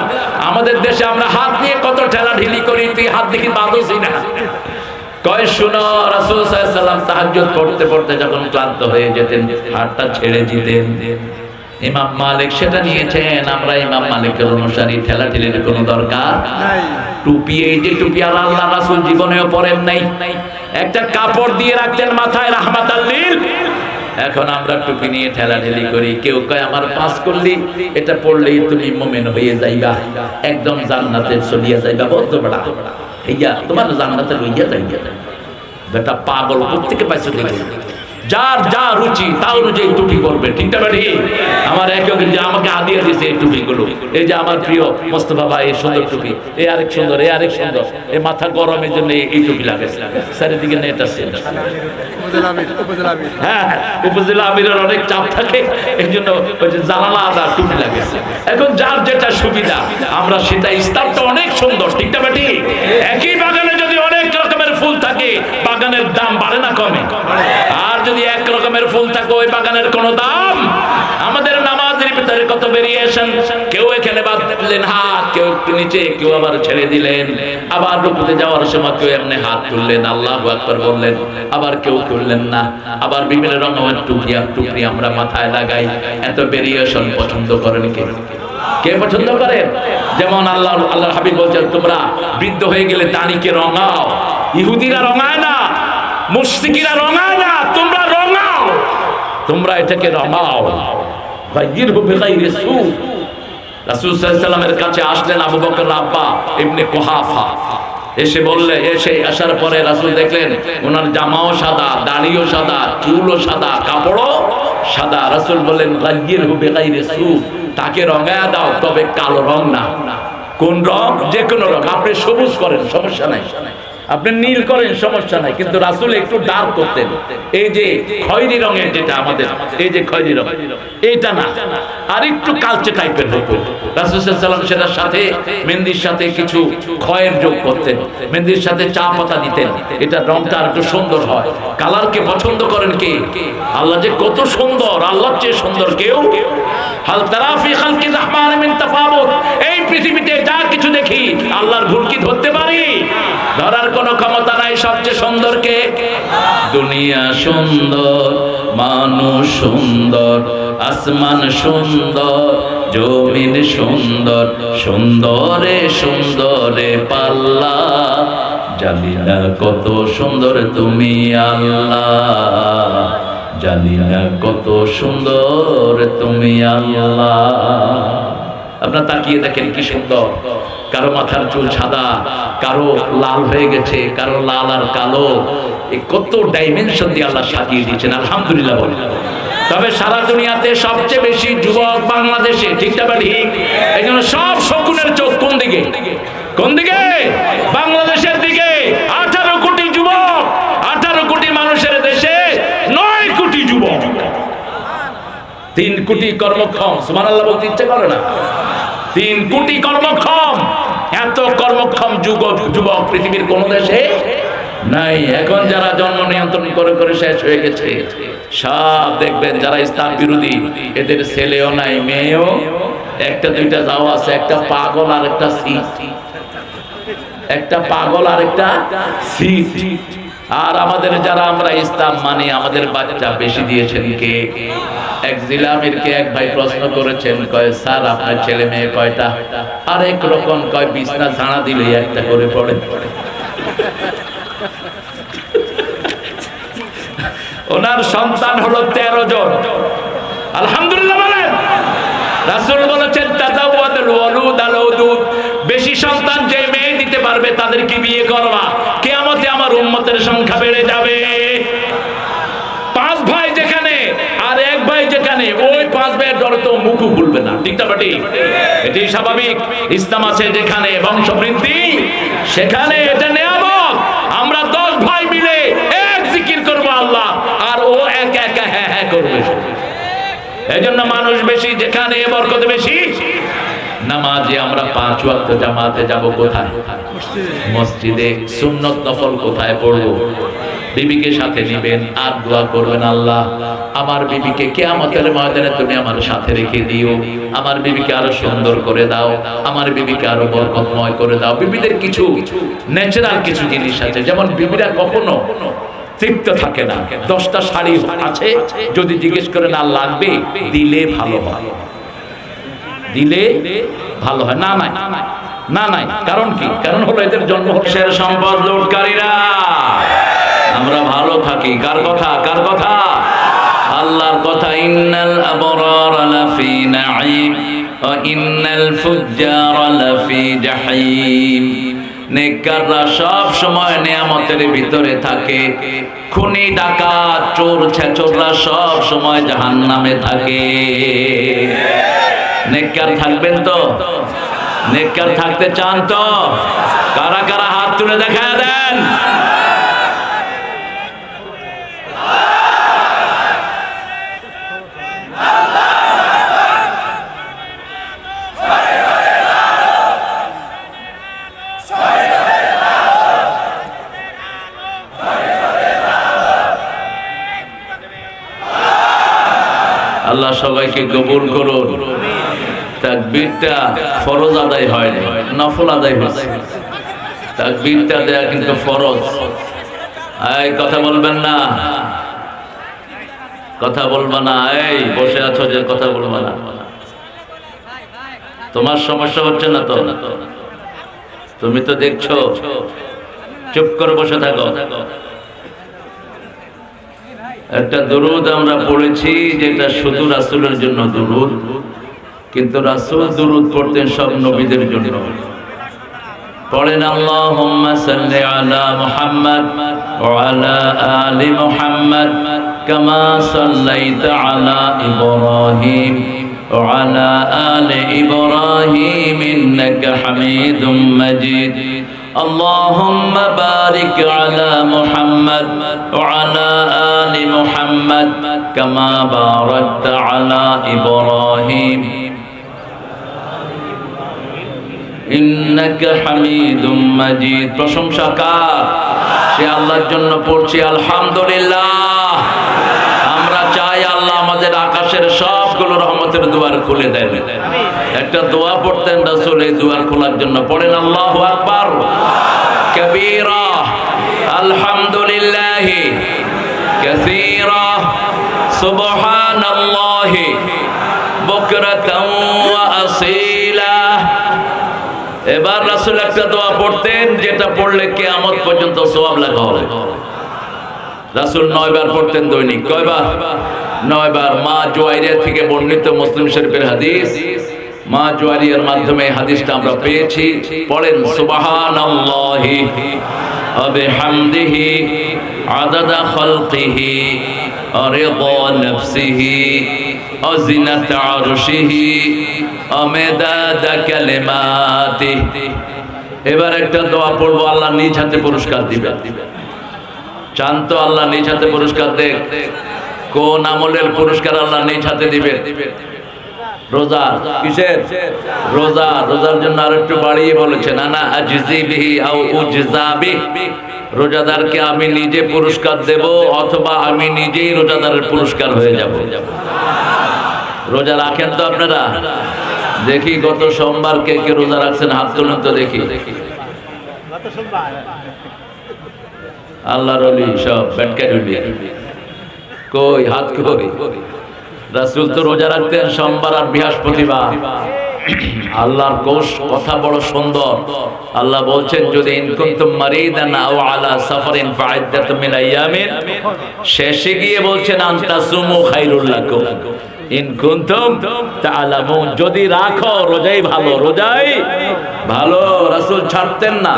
আমাদের দেশে আমরা হাত নিয়ে কত ঠেলাঠেলি করি, তুই হাত দেখি বাঁধোসই না। কয় শুনো, রাসূল সাল্লাল্লাহু আলাইহি ওয়াসাল্লাম তাহাজ্জুদ পড়তে পড়তে যখন ক্লান্ত হয়ে যেতেন, হাতটা ছেড়ে দিতেন। ইমাম মালিক সেটা নিয়েছেন। আমরা ইমাম মালিকের অনুসারী, ঠেলাঠেলির কোনো দরকার নাই। টুপি, এই যে টুপি আল্লাহ রাসূল জীবনেও পরেন নাই, একটা কাপড় দিয়ে রাখতেন মাথায় রাহমাতাল লিল। এখন আমরা টুপি নিয়ে ঠেলাঠেলি করি। কেউ কয় আমার 5 করলি, এটা পড়লেই তুমি মুমিন হয়ে যাইবা, একদম জান্নাতে চলিয়া যাইবা। বলতো বড়া হইয়া তোমার জান্নাতে লইয়া যাইবা। বেটা পাগল, কোত্থেকে পাইছো দেখো? যার যা রুচি তা অনুযায়ী টুপি করবে, ঠিক না ঠিক? আমার এক যে আমাকে হাদিয়া দিয়েছে এই টুপিগুলো, এই যে আমার প্রিয় মোস্তফা ভাই এই সুন্দর টুপি, এই আরেক সুন্দর, এই আরেক সুন্দর, এই মাথা গরমের জন্য এই টুপি লাগে, চারিদিকে নেট আছে। হ্যাঁ, উপজেলা আমিরের অনেক চাপ থাকে, এই জন্য ওই যে জানালা আদা টুপি লাগে। এখন যার যেটা সুবিধা আমরা সেটা, ইসলামটা অনেক সুন্দর, ঠিক না ঠিক? একই বাগানে যদি অনেক রকমের ফুল থাকে বাগানের দাম বাড়ে না কমে? আর যদি এক রকমের ফুল থাকে ওই বাগানের কোনো দাম? আমাদের নামাজের ভিতরে কত ভেরিয়েশন, কেউ এখানে বাদ দিলেন হাত, কেউ নিচে, কেউ আবার ছেড়ে দিলেন, আবার রুকুতে যাওয়ার সময় কেউ এমনি হাত তুললেন, আল্লাহু আকবার বললেন, আবার কেউ তুললেন না, আবার বিভিন্ন রকমের টুপি আমরা মাথায় লাগাই। এত ভেরিয়েশন পছন্দ করেন কে? কে পছন্দ করেন? যেমন আল্লাহর হাবিব বলছেন, তোমরা বৃদ্ধ হয়ে গেলে দাড়িকে রঙাও। ইহুদিরা রঙায় না, মুশরিকিরা রঙায় না, তোমরা রঙাও, তোমরা এটাকে রঙাও। গায়িরহু বিগাইরি সু। রাসূল সাল্লাল্লাহু আলাইহি ওয়াসাল্লামের কাছে আসলেন আবু বকর আব্বা ইবনে কুহাফা, এসে আসার পরে রাসূল দেখলেন ওনার জামাও সাদা, দাড়িও সাদা, চুলও সাদা, কাপড়ও সাদা। রাসূল বললেন গায়িরহু বিগাইরি সু, তাকে রঙায়া দাও, তবে কালো রং না। কোন রং? যে কোনো রং। আপনি সবুজ করেন, সমস্যা নাই, আপনি নীল করেন, সমস্যা নাই, কিন্তু রাসূল একটু ডার্ক করতেন। এই যে খয়েরি রঙের, যেটা আমাদের এই যে খয়েরি রং, এটা না, আর একটু কালচে টাইপের হতো। রাসূল সাল্লাল্লাহু আলাইহি ওয়াসাল্লাম সেটার সাথে মেহেন্দির সাথে কিছু খয়ের যোগ করতেন, মেহেন্দির সাথে চা পাতা দিতেন, এটা রংটা আর একটু সুন্দর হয়। কালারকে পছন্দ করেন কে? আল্লাহ যে কত সুন্দর, আল্লাহর চেয়ে সুন্দর কেউ? হাল তারা ফি খালকি রাহমান মিন তাফাবুত। এই পৃথিবীতে যা কিছু দেখি আল্লাহর ভুল কি ধরতে পারি? ধরার কোনো ক্ষমতা নাই। সবচেয়ে সুন্দর কে? দুনিয়া সুন্দর, মানুষ সুন্দর, আসমান সুন্দর, জমিন সুন্দর, সুন্দরে সুন্দরে পাল্লা, জানি না কত সুন্দর তুমি আল্লাহ, জানি না কত সুন্দর তুমি আল্লাহ। আপনারা তাকিয়ে দেখেন কি সুন্দর। কারো মাথার চুল সাদা, কারো লাল হয়ে গেছে, কারো লাল আর কালো, এই কত ডাইমেনশন দিয়ে আল্লাহ সাজিয়ে দিয়েছেন, আলহামদুলিল্লাহ বলেন। তবে সারা দুনিয়াতে সবচেয়ে বেশি যুবক বাংলাদেশে, ঠিক না ঠিক? এই জন্য সব শকুনের চোখ কোন দিকে? কোন দিকে? বাংলাদেশের দিকে। 18 কোটি যুবক, 18 কোটি মানুষের দেশে 9 কোটি যুবক, 3 কোটি কর্মক্ষম। সুবহানাল্লাহ বলতে ইচ্ছে করে না? 3 কোটি কর্মক্ষম। এত কর্মক্ষম যুবক পৃথিবীর কোন দেশে নাই। এখন যারা জন্ম নিয়ন্ত্রণ করে করে শেষ হয়ে গেছে, সব দেখবেন যারা ইসলাম বিরোধী, এদের ছেলেও নাই, মেয়েও একটা দুইটা যাও আছে, একটা পাগল আর একটা সিট, একটা পাগল আর একটা সিট। আর আমাদের যারা আমরা ইসলাম মানে, আমাদের বাচ্চা বেশি দিয়েছেন কে? এক জিলামিরকে এক ভাই প্রশ্ন করেছেন, কয় স্যার আপনার ছেলে মেয়ে কয়টা? আরেক রকম কয় বিছনা ঝাড়া দিলেই একটা করে পড়ে। ওনার সন্তান হলো 13 জন। আলহামদুলিল্লাহ বলেন। রাসূল বলেছেন তাজাওয়াদুল ওয়ালুদ আল ওদুদ, বেশি সন্তান যে মেয়ে দিতে পারবে তাদেরকে বিয়ে করবা, কিয়ামতে আমার উম্মতের সংখ্যা বেড়ে যাবে। 5 ভাই যেখানে আর 1 ভাই যেখানে, ওই 5 ভাইয়ের ডরে তো মুখও খুলবে না, ঠিক না ঠিক? এটি স্বাভাবিক। ইসলাম আছে যেখানে বংশবৃদ্ধি, সেখানে এটা নিয়ামত। আমরা 10 ভাই মিলে এক জিকির করব আল্লাহ, আর ও একা একা হ্যাঁ হ্যাঁ করবে। এজন্য মানুষ বেশি যেখানে বরকত বেশি। নামাজে আমরা 5 ওয়াক্ত জামাতে যাব কোথায়? মসজিদে। সুন্নত নফল কোথায় পড়ব? বিবিকে সাথে নেবেন আর দোয়া করবেন, আল্লাহ আমার বিবিকে কিয়ামতের ময়দানে তুমি আমার সাথে রেখে দিও, আমার বিবিকে আরো সুন্দর করে দাও, আমার বিবিকে আরো বরকতময় করে দাও। বিবিদের কিছু ন্যাচারাল কিছু জিনিস আছে, যেমন বিবিরা কখনো তৃপ্ত থাকে না। 10টা শাড়ি আছে, যদি জিজ্ঞেস করে না লাগবে, দিলে ভালো হয়, দিলে ভালো হয়। না নাই, না নাই, কারণ কি? কারণ হলো এদের জন্ম শের সম্পদ লুটকারীরা। আমরা ভালো থাকি কার কথা? কার কথা? আল্লাহর কথা। ইন্নাল আবরার লাফি নাঈম ওয়া ইন্নাল ফুজ্জার লাফি জাহিম। নেককাররা সব সময় নিয়ামতের ভিতরে থাকে। খুনি ডাকাত চোর ছেচররা সব সময় জাহান্নামে থাকে। নেককার থাকবেন তো? নেককার থাকতে চান তো? কারা কারা হাত তুলে দেখা দেন। আল্লাহ সবাইকে কবুল করুন। তাকবীরটা ফরজ আদায় হয় না, নফল আদায় হয়েছে। তাকবীরটা দেয়া কিন্তু ফরজ। এই কথা বলবেন না, কথা বলবা না। এই বসে আছো যে কথা বলবা না। তোমার সমস্যা হচ্ছে না তো? তুমি তো দেখছো, চুপ করে বসে থাকো। একটা দুরূদ আমরা পড়েছি যেটা শুধু রাসূলের জন্য দুরূদ, কিন্তু রাসূল দুরূদ পড়তেন সব নবীদের জন্য। পড়েন আল্লাহুম্মা সাল্লি আলা মুহাম্মাদ ওয়া আলা আলি মুহাম্মাদ কামা সাল্লাইতা আলা ইব্রাহিম ওয়া আলা আলি ইব্রাহিম ইন্নাকা হামিদুম মাজিদ। اللهم بارك على محمد وعلى آل محمد كما باركت على إبراهيم إنك حميد مجيد। প্রশংসা কার? সে আল্লাহর জন্য পড়ছি আলহামদুলিল্লাহ। আমরা চাই আল্লাহ আমাদের আকাশের সবগুলো রহমতের দুয়ার খুলে দেন। একটা দোয়া পড়তেন রাসূল এই দুয়ার খোলার জন্য। পড়েন আল্লাহু আকবার কবীরা আলহামদুলিল্লাহি কাসীরা সুবহানাল্লাহি বুকরাতাও ওয়া আসীলা। এবার রাসূল একটা দোয়া পড়তেন যেটা পড়লে কিয়ামত পর্যন্ত সওয়াব লেখা হবে। রাসূল 9 বার পড়তেন দৈনিক। কয়বার? 9 বার। মা জুয়াইরিয়া থেকে বর্ণিত মুসলিম শরীফের হাদিস। মা জুয়ারিয়ার মাধ্যমে হাদিসটা আমরা পেয়েছি। পড়েন সুবহানাল্লাহি ওয়া বিহামদিহি আদাদা খালকিহি ওয়া রিদা নাফসিহি ওয়া জিনাতা আরশিহি ওয়া মিদাদা কালিমাতিহি। এবার একটা দোয়া পড়বো, আল্লাহ নিজ হাতে পুরস্কার দিবেন। চান তো আল্লাহ নিজ হাতে পুরস্কার দেখ? কোন আমলের পুরস্কার আল্লাহ নিজ হাতে দিবেন? রোজা। কিসের? রোজা। রোজার জন্য আর একটু বাড়িয়ে বলেছেন আনা আজজি বিহি আও উজজা বিহি। রোজাদারকে আমি নিজে পুরস্কার দেব অথবা আমি নিজেই রোজাদারের পুরস্কার হয়ে যাব। রোজা রাখেন তো আপনারা? দেখি গত সোমবার কে কে রোজা রাখছেন, হাত তুলুন তো দেখি। আল্লাহর ওলি সব ব্যাটকারুলি কই? হাত কই? রাসূল তো রোজা রাখতেন সোমবার আর বৃহস্পতিবার। আল্লাহর কথা বড় সুন্দর। আল্লাহ বলছেন যদি ইন কুনতুম মারিদান আও আলা সাফারিন ফাইদ্দাতুম মিন আইয়ামিন, শেষে গিয়ে বলছেন আনতাসুমু খায়রুল লাকুম ইন কুনতুম তাআলামুন। যদি রাখো রোজাই ভালো, রোজাই ভালো। রাসূল ছাড়তেন না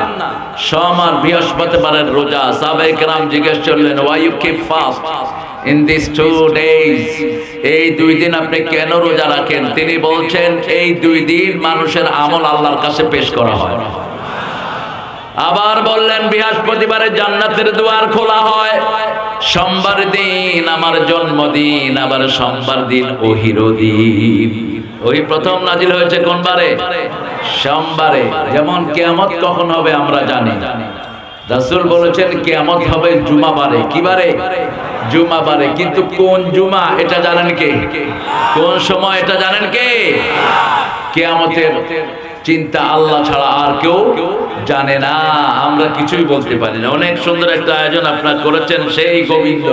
সোম আর বৃহস্পতিবারের রোজা। সাহাবায়ে কেরাম জিজ্ঞেস করলেন why you keep fast in these 2 days? এই 2 দিন আপনি কেন রোজা রাখেন? তিনি বলছেন এই 2 দিন মানুষের আমল আল্লাহর কাছে পেশ করা হয়। আবার বললেন বৃহস্পতিবারে জান্নাতের দুয়ার খোলা হয়, সোমবার দিন আমার জন্মদিন, আবার সোমবার দিন ওহির দিন। ওই প্রথম নাজিল হয়েছে কোন বারে? সোমবারে। যেমন কিয়ামত কখন হবে আমরা জানি। রাসূল বলেছেন কিয়ামত হবে জুমাবারে। কি বারে? জুমাবারে। কিন্তু কোন জুমা এটা জানেন কে? কোন সময় এটা জানেন কে? কিয়ামতের চিন্তা আল্লাহ ছাড়া আর কেউ জানে না। আমরা কিছুই বলতে পারি না। অনেক সুন্দর একটা আয়োজন আপনারা করেছেন, সেই গোবিন্দ।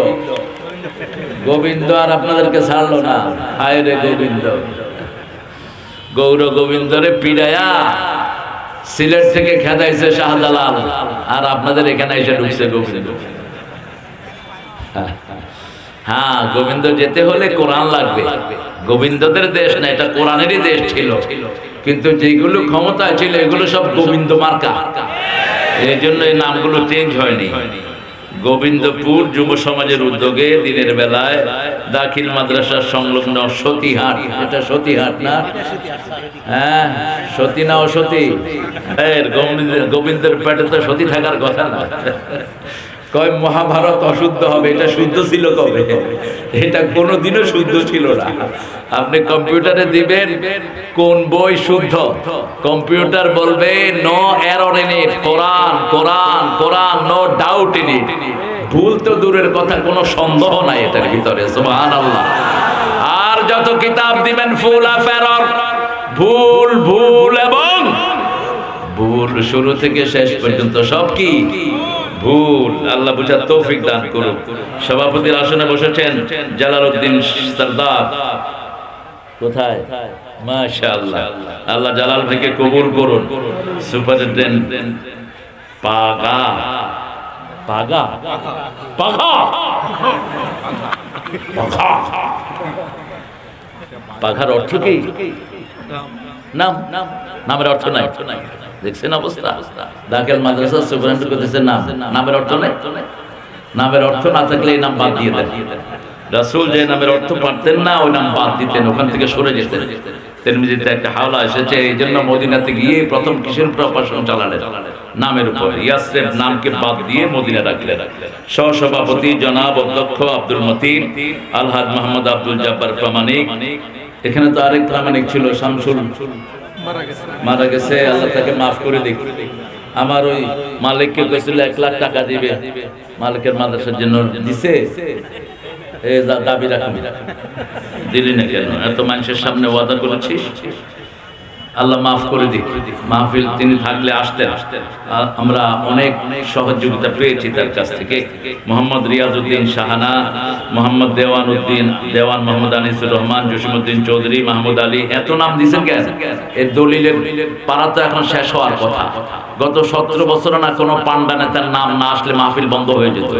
গোবিন্দ আর আপনাদেরকে ছাড়লো না। হায় রে গোবিন্দ, গৌর গোবিন্দরে পিড়ায়া সিলেট থেকে খেদাইছে শাহজালাল, আর আপনাদের এখানে এসে ঢুকছে গোবিন্দ। হ্যাঁ, গোবিন্দ যেতে হলে কোরআন লাগবে। গোবিন্দদের দেশ না, এটা কোরআনেরই দেশ ছিল। কিন্তু যেগুলো ক্ষমতা ছিল এগুলো সব গোবিন্দ মার্কা। এই জন্য এই নামগুলো চেঞ্জ হয়নি। গোবিন্দপুর যুব সমাজের উদ্যোগে দিনের বেলায় দাখিল মাদ্রাসার সংলগ্ন সতীহাট, এটা সতীহাট না? হ্যাঁ, সতী না অসতী? গোবিন্দের পেটে তো সতী থাকার কথা না। কয় মহাভারত অশুদ্ধ হবে, এটা শুদ্ধ ছিল কবে? এটা কোনোদিনও শুদ্ধ ছিল না। আপনি কম্পিউটারে দিবেন কোন বই শুদ্ধ, কম্পিউটার বলবে no error in it, Quran Quran Quran, no doubt in it. ভুল তো দূরের কথা, কোনো সন্দেহ নাই এটার ভিতরে, সুবহানাল্লাহ। আর যত কিতাব দিবেন ফুল অফ এরর, ভুল ভুল এবং ভুল, শুরু থেকে শেষ পর্যন্ত সব কি ভুল। আল্লাহ বুঝার তৌফিক দান করুন। সভাপতির আসনে বসেছেন জালালউদ্দিন সরদার। কোথায়? মাশাআল্লাহ, আল্লাহ জালাল থেকে কবুল করুন। সুপারিনটেন্ডেন্ট পাগা পাগা পাগা পাগা, পাগার অর্থ কি? নাম, নামের অর্থ নাই। দেখছেন অবস্থা? দাখিল মাদ্রাসা সুপারিনটেন্ডেন্ট করতেছে নাম, নামের অর্থ নাই। নামের অর্থ না থাকলে এই নাম বাদ দিয়ে দেন। রাসূল যে নামের অর্থ পারতেন না, ওই নাম বাদ দিতেন, ওখান থেকে সরে যেতেন। তিরমিজিতে একটা হাওলা এসেছে, এই জন্য মদিনাতে গিয়ে প্রথম কিসের প্রপাশন চালালেন? নামের উপর। ইয়াসরিব নামকে বাদ দিয়ে মদিনা রাখলেন। সহসভাপতি জনাব অধ্যক্ষ আব্দুল মতিন আলহাজ মোহাম্মদ আব্দুল জব্বার প্রামাণিক। এখানে তো আরেক প্রামাণিক ছিল, শামসুল, মারা গেছে, আল্লাহ তাকে মাফ করে দিক। আমার ওই মালিককে কইছিল 1 লাখ টাকা দিবে, মালিকের মাদ্রাসার জন্য দিছে, এই দাবি রাখবি, দিলি না কেন? এত মানুষের সামনে ওয়াদা করেছিস, আল্লাহ মাফ করে দিক। মাহফিল তিনি থাকলে আসতেন, আমরা অনেক সহযোগিতা পেয়েছি তার কাছ থেকে। মোহাম্মদ রিয়াজউদ্দিন শাহানা, মোহাম্মদ দেওয়ান উদ্দিন, দেওয়ান মোহাম্মদ আনিসুর রহমান, জসিমউদ্দিন চৌধুরী, মাহমুদ আলী, এত নাম দিয়েছেন কেন? এর দলিলের পাড়া তো এখন শেষ হওয়ার কথা। গত 17 বছর না কোনো পান্ডা নেতার নাম না আসলে মাহফিল বন্ধ হয়ে যেত।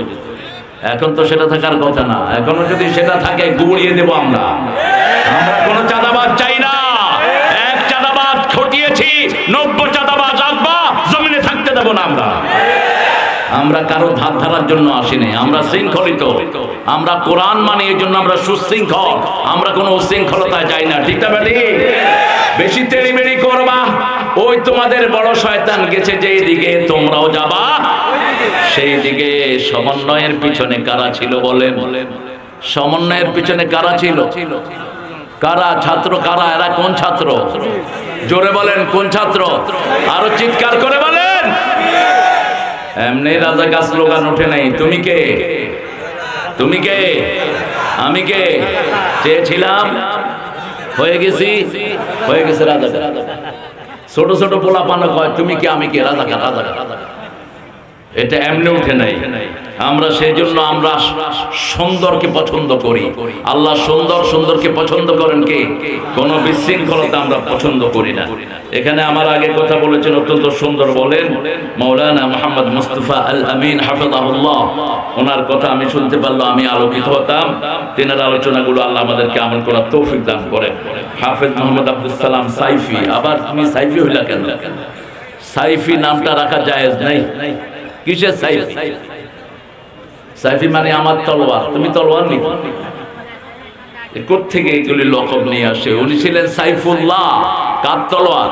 এখন তো সেটা থাকার কথা না। এখনো যদি সেটা থাকে গুড়িয়ে দেব আমরা। আমরা কোনো চাঁদাবাজ চাই না। এক চাঁদাবাজ খটিয়েছি, 90 চাঁদাবাজ আসবা, জমিনে থাকতে দেব না আমরা। আমরা কারো ধার ধারার জন্য আসিনি, আমরা শৃঙ্খলিত। আমরা কোরআন মানি, এই জন্য আমরা সুশৃঙ্খল। আমরা কোনো উশৃঙ্খলতায় যাই না। ঠিক না বেটি? বেশি তেড়িবেড়ি করবা, ওই তোমাদের বড় শয়তান গেছে যেই দিকে, তোমরাও যাবা সেই দিকে। সমন্বয়ের পিছনে কারা ছিল বলেন? সমন্বয়ের পিছনে কারা ছিল? কারা? ছাত্র কারা? এরা কোন ছাত্র? জোরে বলেন, কোন ছাত্র? আরো চিৎকার করে বলেন। এমনি রাজাকার স্লোগান ওঠে নাই। তুমি কে? তুমি কে? আমি কে? চেয়েছিলাম, হয়ে গেছি, হয়ে গেছে রাজাকার। ছোট ছোট পোলা পানো কয় তুমি কে আমি কে, রাজাকার রাজাকার। এটা এমনি উঠে নাই। আমরা সেই জন্য আমরা সুন্দরকে পছন্দ করি। আল্লাহ সুন্দর, সুন্দরকে পছন্দ করেন কে? কোন বিশৃঙ্খলতা আমরা পছন্দ করি না। এখানে আমার আগে কথা বলেছেন, অত্যন্ত সুন্দর বলেন মাওলানা মুহাম্মদ মুস্তাফা আল আমিন হাফিজাহুল্লাহ। ওনার কথা আমি শুনতে পারলাম, আমি আলোকিত হতাম। তিনার আলোচনাগুলো আল্লাহ আমাদেরকে আমল করার তৌফিক দান করেন। হাফেজ মোহাম্মদ আব্দুল সালাম সাইফি। আবার তুমি সাইফি হইলা কেন? সাইফি নামটা রাখা জায়েজ নাই। কিসের সাইফি? সাইফি মানে আমার তলোয়ার। তুমি তলোয়ার নি? কোত্থেকে এগুলি লকব নিয়ে আসে? উনি ছিলেন সাইফুল্লাহ। কার তলোয়ার?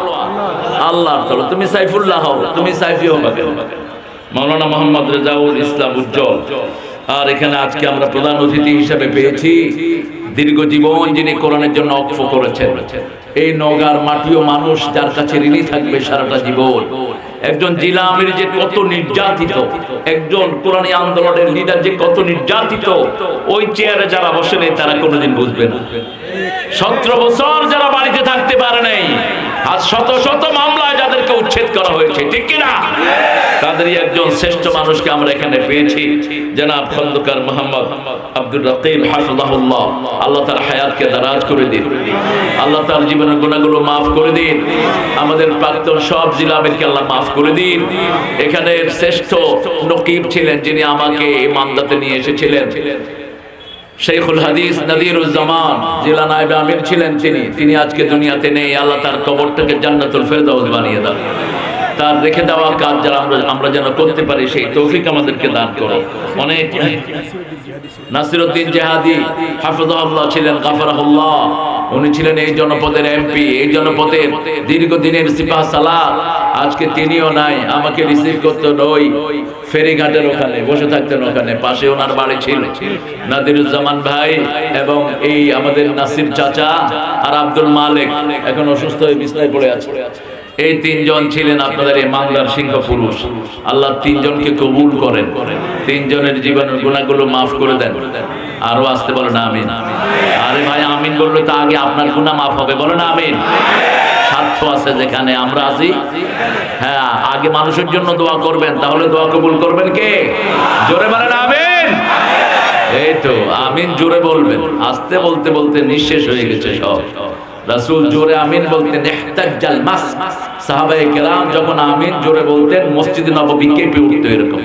আল্লাহর তলোয়ার। তুমি সাইফুল্লাহ হও, তুমি সাইফি হও কেন? মাওলানা মোহাম্মদ রেজাউল ইসলাম উজ্জ্বল। আর এখানে আজকে আমরা প্রধান অতিথি হিসেবে পেয়েছি দীর্ঘ জীবন যিনি কোরআনের জন্য অক্ষ করেছেন। এই নওগাঁর মাটিও মানুষ যার কাছে ঋণী থাকবে সারাটা জীবন। একজন জিলা আমির যে কত নির্যাতিত, একজন কোরআনী আন্দোলনের লিডার যে কত নির্যাতিত, ওই চেয়ারে যারা বসে নেই তারা কোনোদিন বুঝবে না। 17 বছর যারা বাড়িতে থাকতে পারে নাই, আজ শত শত মামলায় যাদেরকে উচ্ছেদ করা হয়েছে, ঠিক কিনা? তাদেরই একজন শ্রেষ্ঠ মানুষকে আমরা এখানে পেয়েছি, জনাব খন্দকার মোহাম্মদ আব্দুর রাকিব হাফিজাহুল্লাহ। আল্লাহ তার হায়াতকে দারাজ করে দিন, আল্লাহ তার জীবনের গুনাহগুলো মাফ করে দিন। আমাদের প্রাক্তন সব জিলা আমিরকে আল্লাহ মাফ করে দিন। এখানে শ্রেষ্ঠ নকিব ছিলেন যিনি আমাকে এই মামলাতে নিয়ে এসেছিলেন, শেখুল হাদিস নদিরুজ্জামান জেলা নায়েবে আমির ছিলেন তিনি। তিনি আজকে দুনিয়াতে নেই। আল্লাহ তার কবরটাকে জান্নাতুল ফেরদাউস বানিয়ে দেন। তার রেখে দেওয়া কাজ যারা আমরা যেন করতে পারি সেই তৌফিক আমাদেরকে দান করো। অনেক নাসিরউদ্দিন জিহাদি হাফিজাহুল্লাহ ছিলেন, গাফারাহুল্লাহ, উনি ছিলেন এই জনপদের এমপি, এই জনপদের দীর্ঘদিনের সিপাহ সালার। আজকে তিনিও নাই, আমাকে রিসিভ করতে ওই ফেরিঘাটের ওখানে বসে থাকতেন, ওখানে পাশে ওনার বাড়ি ছিল। নাদিরুজ্জামান ভাই এবং এই আমাদের নাসির চাচা আর আব্দুল মালিক এখন অসুস্থ হয়ে বিছানায় পড়ে আছে। এই তিনজন ছিলেন আপনাদের এই মামলার সিংহ পুরুষ। আল্লাহ তিনজনকে কবুল করেন, তিনজনের জীবনের গুনাহগুলো মাফ করে দেন। আরো আসতে বলেন আমিন। আরে ভাই আমিন বললে তো আগে আপনার গুনাহ মাফ হবে, বলেন আমিন। স্বার্থ আছে যেখানে আমরা আছি, হ্যাঁ আগে মানুষের জন্য দোয়া করবেন, তাহলে দোয়া কবুল করবেন কে? জোরে বলেন আমিন। এই তো আমিন জোরে বলবেন, আস্তে বলতে বলতে নিঃশেষ হয়ে গেছে সব। রাসূল জোরে আমিন বলতেন, ইহতাজ্জাল মাস, সাহাবায়ে কেরাম যখন আমিন জোরে বলতেন মসজিদে নববী কেঁপে উঠতো এরকম।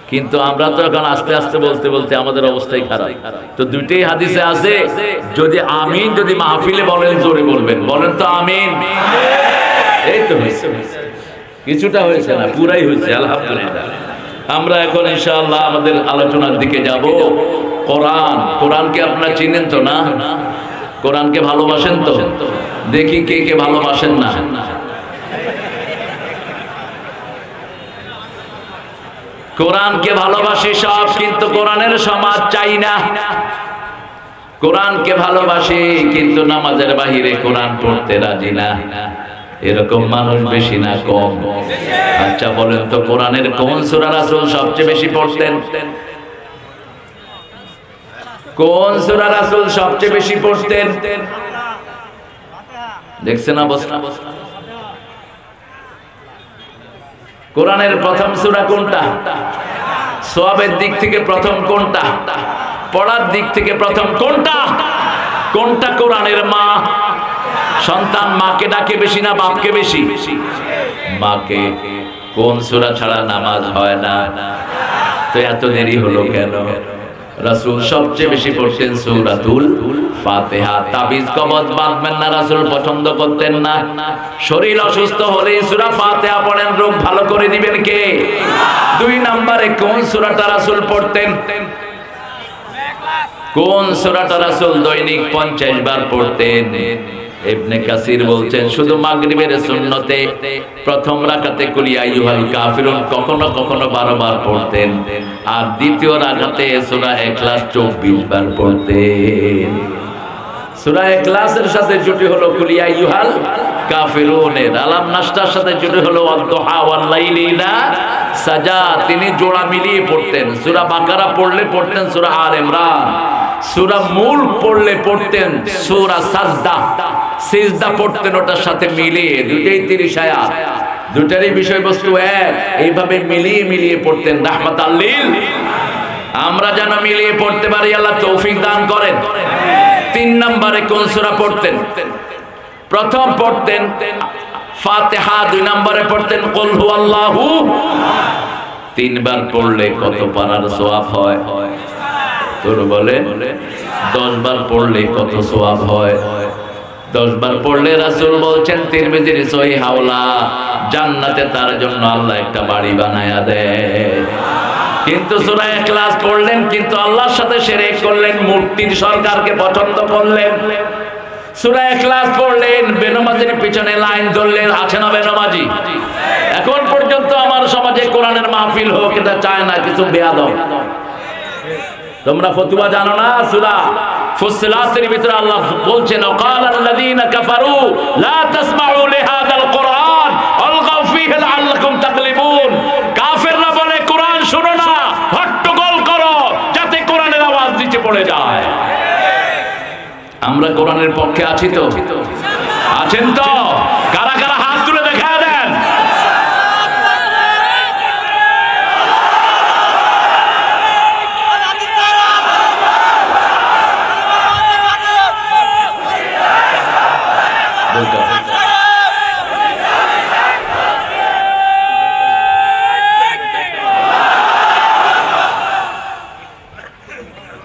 কিন্তু আমরা তো এখন আস্তে আস্তে বলতে বলতে আমাদের অবস্থাই খারাপ। তো দুইটাই হাদিসে আছে, যদি আমিন যদি মাহফিলে বলেন জোরে বলবেন, বলেন তো আমিন। এই তো হয়েছে, কিছুটা হয়েছে না, পুরাই হয়েছে আলহামদুলিল্লাহ। আমরা এখন ইনশাআল্লাহ আমাদের আলোচনার দিকে যাব। কোরআন, কোরআনকে আপনারা চিনেন তো না? কোরআনকে ভালোবাসেন তো? দেখি কে কে ভালোবাসেন না। কোরআনকে ভালোবাসি সব, কিন্তু কোরআনের সমাজ চাই না। কোরআনকে ভালোবাসি কিন্তু নামাজের বাহিরে কোরআন পড়তে রাজি না। এরকম মানুষ বেশি না কম? আচ্ছা বলেন তো কোরআনের কোন সূরা রাসূল সবচেয়ে বেশি পড়তেন? কোন সূরা রাসূল সবচেয়ে বেশি পড়তেন? দেখছেন অবস্থা? কোরআনের প্রথম সূরা কোনটা? সওয়াবের দিক থেকে প্রথম কোনটা? পড়ার দিক থেকে প্রথম কোনটা? কোনটা কোরআনের মা? সন্তান মাকে ডাকে বেশি না বাপকে বেশি? মাকে। কোন সূরা ছাড়া নামাজ হয় না? তো এত দেরি হলো কেন? রাসূল সবচেয়ে বেশি পড়তেন সূরাতুল ফাতিহা। তাবিজ কবজ বাঁধবেন না, রাসূল পছন্দ করতেন না। শরীর অসুস্থ হলে সূরা ফাতিহা পড়েন, রোগ ভালো করে দিবেন কে? দুই নম্বরে কোন সূরাটা রাসূল পড়তেন? কোন সূরাটা রাসূল দৈনিক 50 বার পড়তেন? ইবনে কাসির বলছেন শুধু মাগরিবের সুন্নতে প্রথম রাকাতে কুল ইয়া আইয়ুহাল কাফিরুন কখনো কখনো 12 বার পড়তেন, আর দ্বিতীয় রাকাতে সূরা ইখলাস 24 বার পড়তেন। সূরা ইখলাসের সাথে জুটি হলো কুল ইয়া আইয়ুহাল কাফিরুন, আলাম নাশতার সাথে জুটি হলো ওয়াদ-দুহা ওয়াল লাইলি ইযা সাজা। তিনি জোড়া মিলিয়ে পড়তেন। সূরা বাকারা পড়লে পড়তেন সূরা আল ইমরান, সূরা মুলক পড়লে পড়তেন সূরা সাজদা, সিজদা পড়তেন ওটার সাথে মিলিয়ে। দুটেই 30 আয়াত, দুটারই বিষয়বস্তু এক, এইভাবে মিলিয়ে মিলিয়ে পড়তেন রাহমাতাল লিল। আমরা যেন মিলিয়ে পড়তে পারি, আল্লাহ তৌফিক দান করেন। 3 নম্বরে কোন সূরা পড়তেন? প্রথম পড়তেন ফাতিহা, 2 নম্বরে পড়তেন কুল হুয়াল্লাহু। 3 বার পড়লে কত পারার সওয়াব হয়? তোর বলে 10 বার পড়লে কত সওয়াব হয়? 10 বার পড়লে রাসূল বলছেন তিরমিজির সহিহ হাওলা, জান্নাতে তার জন্য আল্লাহ একটা বাড়ি বানায়া দেয়। কিন্তু সূরা ইখলাস পড়লেন কিন্তু আল্লাহর সাথে শিরক করলেন, মূর্তির সরকারকে পছন্দ করলেন। সূরা ইখলাস পড়লেন, বেনামাজির পিছনে লাইন ধরলেন। আছে না বেনামাজি? এখন পর্যন্ত আমার সমাজে কোরআনের মাহফিল হোক এটা চায় না, কিছু বেয়াদব। তোমরা ফতোয়া জানো না? সূরা ফুসসিলাতের ভিতরে আল্লাহ বলছেন ওয়াকালাল্লাযীনা কাফারু লা তাসমাউ লিহাযাল কুরআন আলগাউ ফীহি লাআল্লাকুম তাগলিবুন। কাফেররা বলে কোরআন শোনো না, হট্টগোল করো যাতে কোরআনের আওয়াজ নিচে পড়ে যায়। আমরা কোরআনের পক্ষে আছি তো? আছেন তো? কারা কারা হাত তুলে দেখা দেন।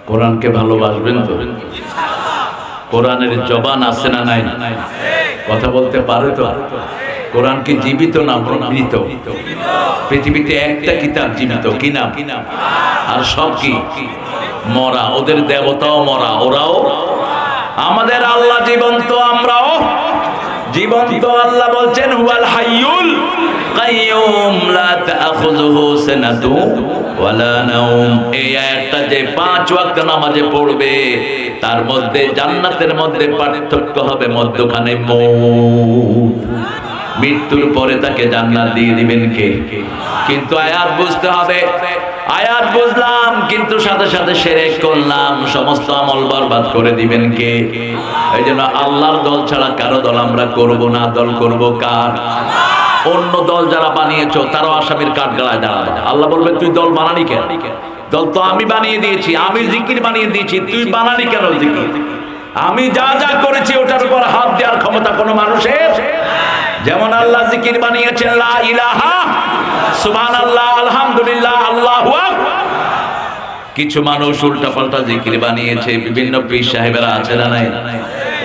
কোরআনকে ভালোবাসবেন তো? কোরআনের জবান আছে না নাই? কথা বলতে পারে তো? কোরআন কি জীবিত না মৃত? পৃথিবীতে একটা কিতাব জীবিত, কি নাম? আর সব কি মরা। ওদের দেবতাও মরা, ওরাও। আমাদের আল্লাহ জীবন্ত, আমরাও জীবন্ত। আল্লাহ বলছেন হুয়াল হাইয়ুল কাইয়ুম লা তাখুযুহু সিনাতু ওয়ালা নাওম। এই আয়াতটা যে 5 ওয়াক্ত নামাজে পড়বে তার মধ্যে জান্নাতের মধ্যে পার্থক্য হবে মধ্যখানে মউত। মৃত্যুর পরে তাকে জান্নাত দিয়ে দিবেন কে? কিন্তু আয়াত বুঝতে হবে। আয়াত বুঝলাম কিন্তু সাথে সাথে শিরক করলাম, সমস্ত আমল বরবাদ করে দিবেন কে? এই জন্য আল্লাহর দল ছাড়া কারো দল আমরা করব না। দল করব কার? অন্য দল যারা বানিয়েছো তারাও আসামির কাঠগড়ায় দাঁড়াবে। আল্লাহ বলবে তুই দল বানানি কেন? দল তো আমি বানিয়ে দিয়েছি, আমি জিকির বানিয়ে দিয়েছি, তুই বানানি কেন জিকির? আমি যা যা করেছি ওটার উপর হাত দেওয়ার ক্ষমতা কোনো মানুষের। যেমন আল্লাহ জিকির বানিয়েছেন লা ইলাহা সুবহানাল্লাহ আলহামদুলিল্লাহ আল্লাহু আকবার। কিছু মানুষ উল্টাপাল্টা জিকির বানিয়েছে, বিভিন্ন পীর সাহেবেরা আছে না নাই?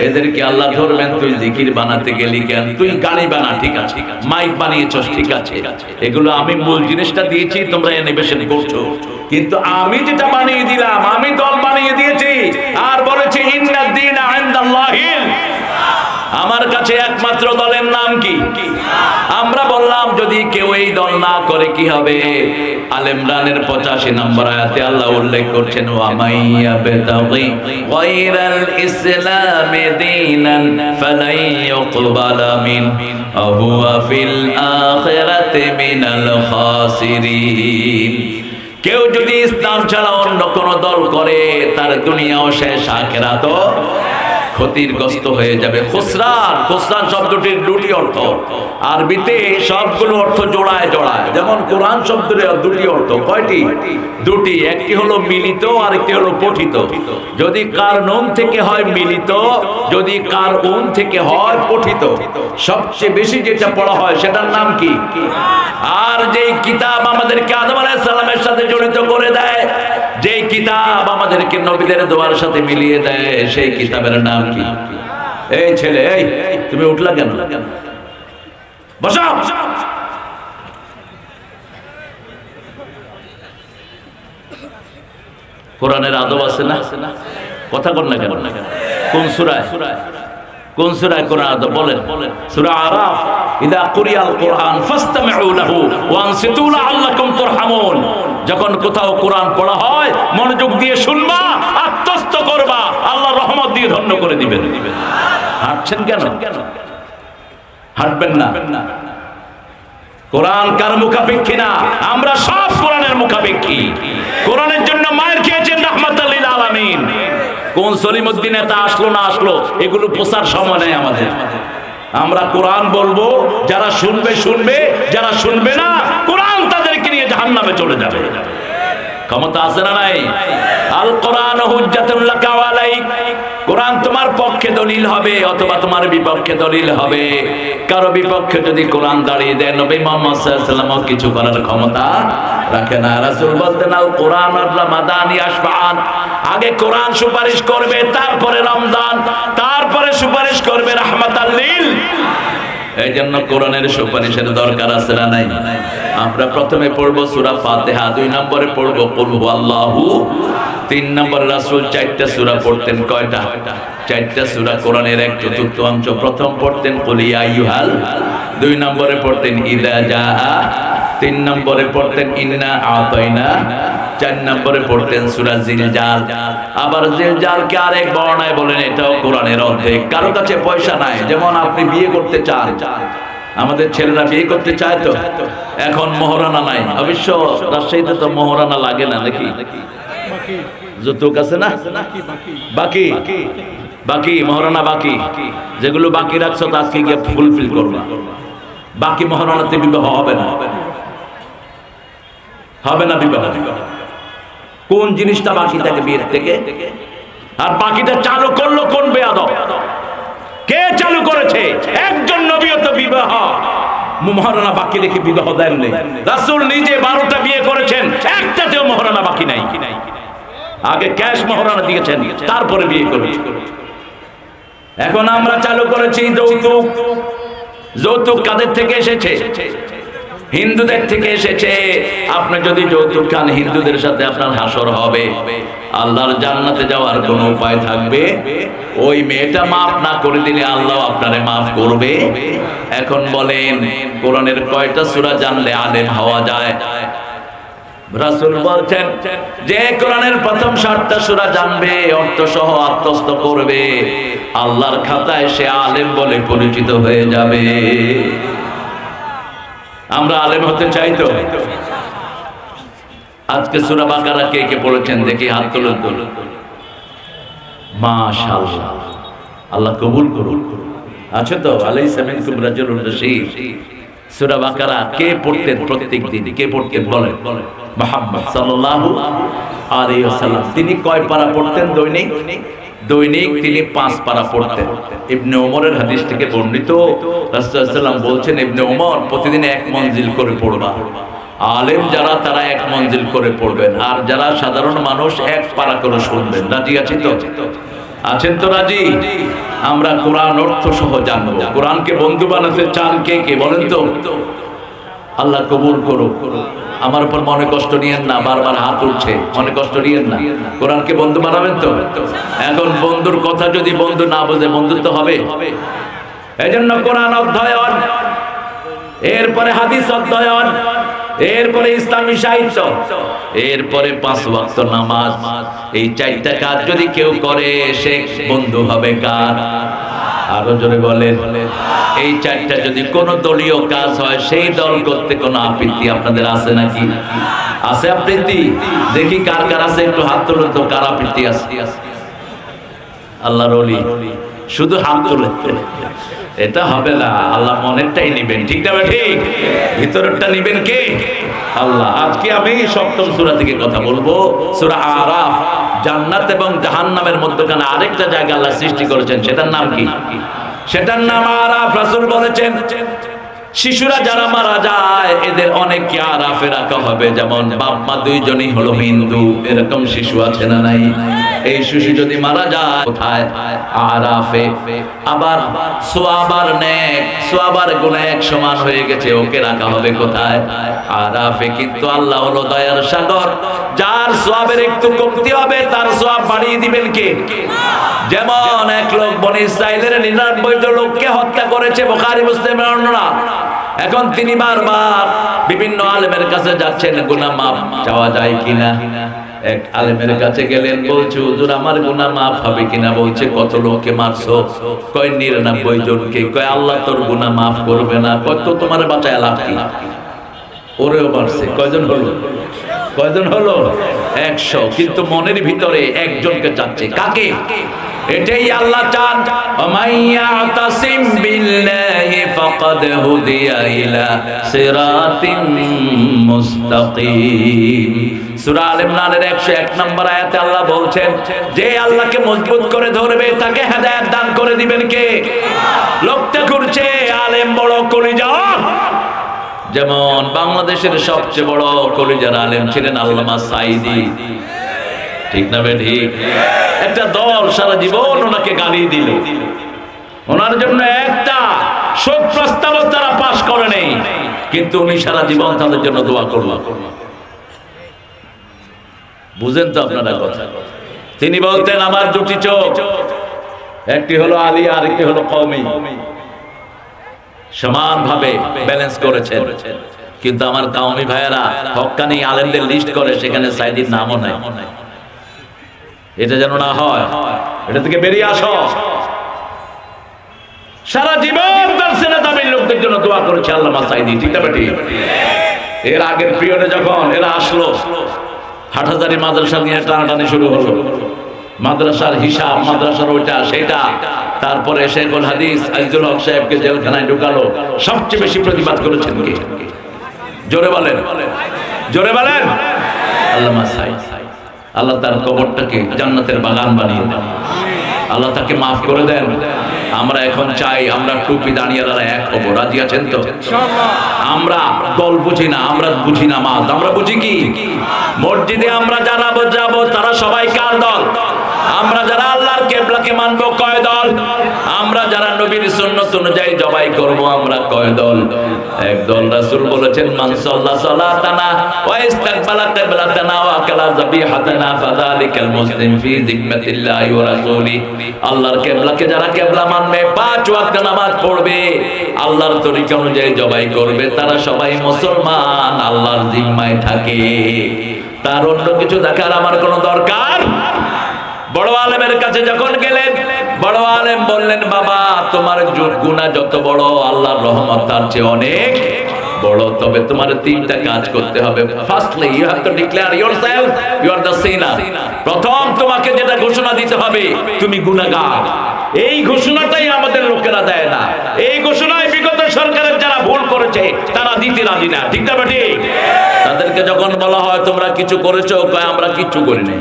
এদেরকে আল্লাহ ধরবেন তুই জিকির বানাতে গেলি কেন? তুই গাড়ি বানা, ঠিক আছে, মাইক বানিয়েছস, ঠিক আছে, এগুলো আমি মূল জিনিসটা দিয়েছি, তোমরা ইনোভেশন করছো, কিন্তু আমি যেটা বানিয়ে দিলাম, আমি দল বানিয়ে দিয়েছি আর বলেছি ইন্নাদ দীনা ইনদাল্লাহিল। আমার কাছে একমাত্র দলের নাম কি? আমরা বললাম যদি কেউ এই দল না করে কি হবে? আল ইমরানের 85 নম্বর আয়াতে আল্লাহ উল্লেখ করছেন ওয়া মাইয়া বিতাগি গায়রাল ইসলামি দীনান ফালাই ইউকবালা মিন ওয়া হুয়া ফিল আখিরাতি মিনাল খাসিরিন। কেউ যদি ইসলাম ছাড়া অন্য কোন দল করে তার দুনিয়াও শেষ, আখিরাতও ক্ষতিগ্রস্ত হয়ে যাবে। খুসরান, খুসরান শব্দটির দুটি অর্থ। আরবিতে সবগুলো অর্থ জোড়ায় জোড়ায়। যেমন কোরআন শব্দের দুটি অর্থ। কয়টি? দুটি। একটি হলো মিলিত আর একটি হলো পঠিত। যদি কার নুন থেকে হয় মিলিত, যদি কার উন থেকে হয় পঠিত। সবচেয়ে বেশি যেটা পড়া হয় সেটার নাম কি? আর যেই কিতাব আমাদেরকে আদম আলাইহিস সালামের সাথে জড়িত করে দেয়, যেই কিতাব আমাদেরকে নবীদের দোয়ার সাথে মিলিয়ে দেয়, সেই কিতাবের নাম কি? এই ছেলে, এই তুমি উঠলা কেন? বসো। কোরআনের আদব আছে না? কথা বল না কেন? কোন সূরায়? কোন সূরায় কোরআন আদব বলেন? সূরা আরাফ, ইদা কুরিয়াল কুরআন ফাসতামিউ লাহু ওয়া আনসিতু লাআল্লাকুম তুরহামুন। যখন কোথাও কোরআন পড়া হয় মনোযোগ দিয়ে শুনবা, আত্মস্থ করবা, আল্লাহ রহমত দিয়ে ধন্য করে দিবেন। হাঁটছেন কেন? হাঁটবেন না। কোরআন কার মুখাপেক্ষী না, আমরা সব কোরআনের মুখাপেক্ষী। কোরআনের জন্য মায়ের খেয়েছেন রাহমাতাল লিল আলামিন। কোন সলিমউদ্দিন এটা আসলো না আসলো এগুলো প্রচার সময় নেই আমাদের। আমরা কোরআন বলবো, যারা শুনবে শুনবে, যারা শুনবে না কোরআন তাদেরকে নিয়ে জাহান্নামে চলে যাবে। ক্ষমতা আছে না নাই? আল কোরআন হুজ্জাতুল লাকা ওয়া আলাইক। কোরআন তোমার পক্ষে দলিল হবে অথবা তোমার বিপক্ষে দলিল হবে। কারো বিপক্ষে যদি কোরআন দাঁড়িয়ে দেয়, নবী মুহাম্মদ সাল্লাল্লাহু আলাইহি ওয়াসাল্লাম কিছু করার ক্ষমতা রাখে না। রাসূল বলতেন আল কোরআন আর রমাদানি আশফাআন। আগে কোরআন সুপারিশ করবে, তারপরে রমজান, তারপরে সুপারিশ করবে রাহমাতাল লিল। এই জন্য কোরআনের সুপারিশের দরকার আছে না নাই? আমরা প্রথমে পড়বো সূরা ফাতিহা, 2 নম্বরে পড়বো কুল হুয়াল্লাহু, 3 নম্বরে রাসূল 4টা সূরা পড়তেন। কয়টা? 4টা সূরা। কোরআনের 1/4 প্রথম পড়তেন কুল ইয়া আইয়ুহাল, 2 নম্বরে পড়তেন ইযা জাআ, 3 নম্বরে পড়তেন ইন্না আতাইনা, 4 নম্বরে পড়তেন সূরা জিলজাল। আবার জিলজালকে আরেক বর্ণনায় বলেন এটাও কোরআনের অর্ধেক। কারো কাছে পয়সা নাই, যেমন আপনি বিয়ে করতে চান, আমাদের ছেলেরা বিয়ে করতে চায় তো, এখন মহারণা নাই। অবশ্য রাজশাহীতে তো মহারণা লাগে না নাকি? যৌতুক আছে না? বাকি বাকি মহারণা বাকি, যেগুলো বাকি রাখছো তা আজকে গিয়ে ফুলফিল করবা। বাকি মহারণাতে বিবাহ হবে না, হবে না বিবাহ। কোন জিনিসটা বাকি থাকে বিয়ের থেকে? আর বাকিটা চালু করলো কোন বেয়াদব? কে চালু করেছে? একজন নবীও তো বিবাহ মহারণা বাকি রেখে বিবাহ দেন নেই। রাসূল নিজে 12টা বিয়ে করেছেন, একটাতেও মহারণা বাকি নাই। আগে ক্যাশ মহারণা দিয়েছেন, তারপরে বিয়ে করেছেন। এখন আমরা চালু করেছি যৌতুক। যৌতুক কাদের থেকে এসেছে? হিন্দুদের থেকে এসেছে। আপনি যদি যৌতুক খান, হিন্দুদের সাথে আপনার হাসর হবে। আল্লাহর জান্নাতে যাওয়ার কোনো উপায় থাকবে? ওই মেয়েটা মাফ না করে দিলে আল্লাহ আপনারে মাফ করবে? এখন বলেন, কোরআনের কয়টা সূরা জানলে আলেম হওয়া যায়? রাসূল বলছেন, যে কোরআনের প্রথম 7টা সূরা জানবে, অর্থ সহ আত্মস্থ করবে, আল্লাহর খাতায় সে আলেম বলে পরিচিত হয়ে যাবে। আমরা আলেম হতে চাই তো? আজকে সূরা বাকারা কে কে পড়েছেন দেখি, হাত তুলুন। মাশাআল্লাহ, আল্লাহ কবুল করুন। আছে তো? আলাইসা মিনকুম রাজুলুন রাশীদ। সূরা বাকারা কে পড়তেন প্রত্যেক দিন? কে পড়তেন বলেন? মুহাম্মদ সাল্লাল্লাহু আলাইহি ওয়াসাল্লাম। তিনি কয় পারা পড়তেন দৈনিক? দৈনিক তিনি 5 পারা পড়তেন। ইবনে ওমরের হাদিস থেকে বর্ণিত, রাসূলুল্লাহ সাল্লাল্লাহু আলাইহি ওয়াসাল্লাম বলছেন, ইবনে ওমর প্রতিদিন 1 মঞ্জিল করে পড়বা। আলেম যারা তারা 1 মঞ্জিল করে পড়বেন, আর যারা সাধারণ মানুষ 1 পারা করে শুনবেন। রাজি আছেন তো? আছেন তো রাজি? আমরা কোরআন অর্থ সহ জানবো। কোরআনকে বন্ধু বানাতে চান কে কে বলেন তো? আল্লাহ কবুল করুক। আমার উপর মনে কষ্ট নিয়েন না, বারবার হাত উঠছে, মনে কষ্ট নিয়েন না। কোরআনকে বন্ধু বানাবেন তো? এখন বন্ধুর কথা যদি বন্ধু না বোঝে, বন্ধুত্ব হবে? এজন্য কোরআন অধ্যয়ন, এরপরে হাদিস অধ্যয়ন, এরপরে ইসলামী সাহিত্য, এরপরে 5 ওয়াক্ত নামাজ। এই 4টা কাজ যদি কেউ করে, সে বন্ধু হবে কার? আরো জোরে বলেন। এই 4টা যদি কোন দলীয় কাজ হয়, সেই দল করতে কোনো আপত্তি আপনাদের আছে নাকি? আছে আপত্তি? দেখি কার কার আছে, একটু হাত তুলুন তো, কার আপত্তি আছে? আল্লাহর ওলি শুধু হাত তুলে, এটা হবে না। আল্লাহ মনেরটাই নিবেন, ঠিক না? ঠিক, ভিতরেরটা নিবেন কে? আল্লাহ। আজকে আমি 7ম সূরা থেকে কথা বলবো, সূরা আরাফ। জান্নাত এবং জাহান্নামের মধ্যখানে আরেকটা জায়গা আল্লাহ সৃষ্টি করেছেন, সেটার নাম কি? সেটার নাম আরাফ। রাসূল বলেছেন, শিশুরা যারা মারা যায়, এদের অনেককে আরাফে রাখা হবে। যেমন বাপ মা 2জনই হলো হিন্দু, এরকম শিশু আছে না নাই? এই শিশু যদি মারা যায়, কোথায়? আরাফে। আবার সোয়াবার নেক, সোয়াবার গুনাহ 1 সমান হয়ে গেছে, ওকে রাখা হবে কোথায়? আরাফে। কিন্তু আল্লাহ হলো দয়ার সাগর, যার সোয়াবের একটু কমতি হবে, তার সোয়াব বাড়িয়ে দিবেন কে? যেমন এক লোক বনি ইসরাইলের 99 জন লোককে হত্যা করেছে, বুখারী মুসলিমের বর্ণনা। এখন তিনি বারবার বিভিন্ন আলেমের কাছে যাচ্ছেন, গুনাহ মাফ চাওয়া যায় কিনা। এক আলেমের কাছে গেলেন, বলছে, হুজুর আমার গুনাহ মাফ হবে কিনা? বলছে, কত লোককে মারছো? কয় 99 জনকে। কয় আল্লাহ তোর গুনাহ মাফ করবে না। কয় তো তোমার বাঁচায় লাভ কি? ওরেও মারছে। কয়জন হলো? কয়জন হলো? 100। কিন্তু মনের ভিতরে একজনকে চাচ্ছে, কাকে? এটাই আল্লাহ চান, মাইয়াতাসিম বিল্লাহি ফাকাদ হুদিয়া ইলা সিরাতিন মুস্তাকিম। সূরা আলে ইমরানের 101 নম্বর আয়াতে আল্লাহ বলছেন, যে আল্লাহকে মজবুত করে ধরবে, তাকে হেদায়েত দান করে দিবেন কে? লোকটা ঘুরছে, আলেম বড় কলিজা। যেমন বাংলাদেশের সবচেয়ে বড় কলিজার আলেম ছিলেন আল্লামা সাঈদী, ঠিক না ঠিক? একটা দল সারা জীবন ওনাকে গালি দিল, ওনার জন্য একটা শোক প্রস্তাব তারা পাশ করে নেই, কিন্তু উনি সারা জীবন তাদের জন্য দোয়া করলেন। বুঝেন তো আপনারা কথা? তিনি বলতেন, আমার 2টি চোখ, একটি হলো আলী, আরেকটি হলো কওমি, সমানভাবে ব্যালেন্স করেছেন। কিন্তু আমার কওমি ভাইয়েরা হক্কানি আলেমদের লিস্ট করে, সেখানে সাঈদীর নামও নাই। এটা যেন না হয়, এটা থেকে বেরিয়ে আসো। সারা জীবন তার সেনাতামিল লোকদের জন্য দোয়া করেছে আল্লামা সাঈদী, ঠিক না বেটি? এর আগের পিরিয়ডে যখন এরা আসলো, হাটহাজারী মাদ্রাসা নিয়ে টানাটানি শুরু হলো। মাদ্রাসার হিসাব, মাদ্রাসার ওইটা সেটা, তারপরে শেখুল হাদিস আজিজুল হক সাহেবকে জেলখানায় ঢুকালো। সবচেয়ে বেশি প্রতিবাদ করেছেন কে? জোরে বলেন, জোরে বলেন। আল্লামা সাঈদী। আল্লাহ তার কবরটাকে জান্নাতের বাগান বানিয়ে দেন, আল্লাহ তাকে মাফ করে দেন। আমরা এখন চাই আমরা টুপি দাঁড়িয়ারা এক হবো, রাজি আছেন তো? আমরা দল বুঝি না, আমরা বুঝি নামাজ, আমরা বুঝি কি? মসজিদে আমরা যারা যাবো তারা সবাই কার দল? আমরা যারা আল্লাহর কিবলাকে মানব কয় দল? আমরা যারা নবীর সুন্নাত অনুযায়ী জবাই করব আমরা কয় দল? একদল। রাসূল বলেছেন মান সাল্লা সালাতানা ওয়া ইস্তাকবালা কিবলাতানা ওয়া আকালা যাবিহাতানা ফাযালিকাল মুসলিম ফি যিম্মাতিল্লাহি ওয়া রাসূলি। আল্লাহর কিবলাকে যারা কিবলা মানবে, 5 ওয়াক্ত নামাজ পড়বে, আল্লাহর তরিকা অনুযায়ী জবাই করবে, তারা সবাই মুসলমান, আল্লাহর জিম্মায় থাকে। তার অন্য কিছু দেখার আমার কোনো দরকার? বড় আলেমের কাছে যখন গেলেন, বড় আলেম বললেন বাবা তোমার গুনাহ যত বড় আল্লাহর রহমত তার চেয়ে অনেক বড়, তবে তোমার 3টা কাজ করতে হবে। Firstly you have to declare yourself you are the sinner. প্রথম তোমাকে যেটা ঘোষণা দিতে হবে তুমি গুনাহগার। এই ঘোষণাটাই আমাদের লোকেরা দেয় না। এই ঘোষণায় বিগত সরকারের যারা ভুল করেছে তারা দিতে রাজি না, ঠিক না ঠিক? তাদেরকে যখন বলা হয় তোমরা কিছু করেছো, কয় আমরা কিচ্ছু করিনি।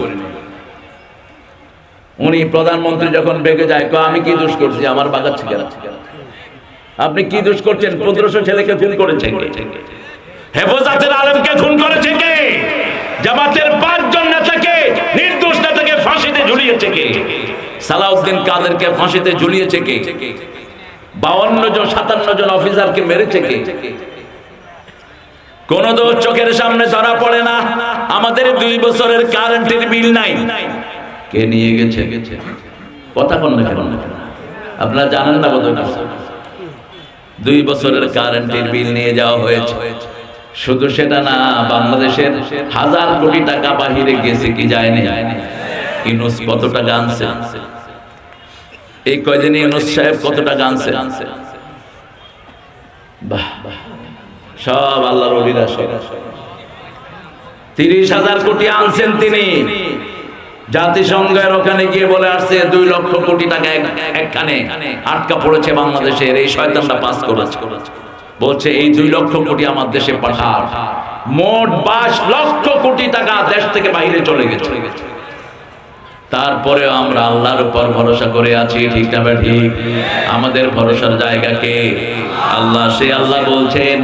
উনি প্রধানমন্ত্রী যখন বেগে যায়, কয় আমি কি দোষ করছি, আমার বাগাচ্ছি কেন? আপনি কি দোষ করছেন? 1500 ছেলেকে খুন করেছে কে? হেফাজতের আলেমকে খুন করেছে কে? জামাতের 5 জন নেতাকে, নির্দোষ নেতাকে ফাঁসিতে ঝুলিয়েছে কে? সালাউদ্দিন কাদেরকে ফাঁসিতে ঝুলিয়েছে কে? 52 জন 57 জন অফিসারকে মেরেছে কে? কোন দোষ চোখের সামনে ধরা পড়ে না। আমাদের 2 বছরের কারেন্টের বিল নাই, কে নিয়ে গেছে? কথা বল না কেন? আপনারা জানেন না বোধহয় 2 বছরের কারেন্টের বিল নিয়ে যাওয়া হয়েছে। শুধু সেটা না, বাংলাদেশের 1000 কোটি টাকা বাহিরে গেছে কি যায়নি? ইউনূস কত টাকা আনছে? এই কয়দিনে ইউনূস সাহেব কত টাকা আনছে? বাহ, সব আল্লাহর ওলিরা, সব 30,000 কোটি আনছেন তিনি। জাতিসংঘের ওখানে গিয়ে বলে আসছে 2 লক্ষ কোটি টাকা একখানে আটকা পড়েছে বাংলাদেশের, এই শয়তানরা পাস করেছে। বলছে এই 2 লক্ষ কোটি আমার দেশে পাঠাও। মোট 22 লক্ষ কোটি টাকা দেশ থেকে বাইরে চলে গেছে। তারপরে আমরা আল্লাহর উপর ভরসা করে আছি, ঠিক না ঠিক? আমাদের ভরসার জায়গাকে আল্লাহ। সে আল্লাহ বলছেন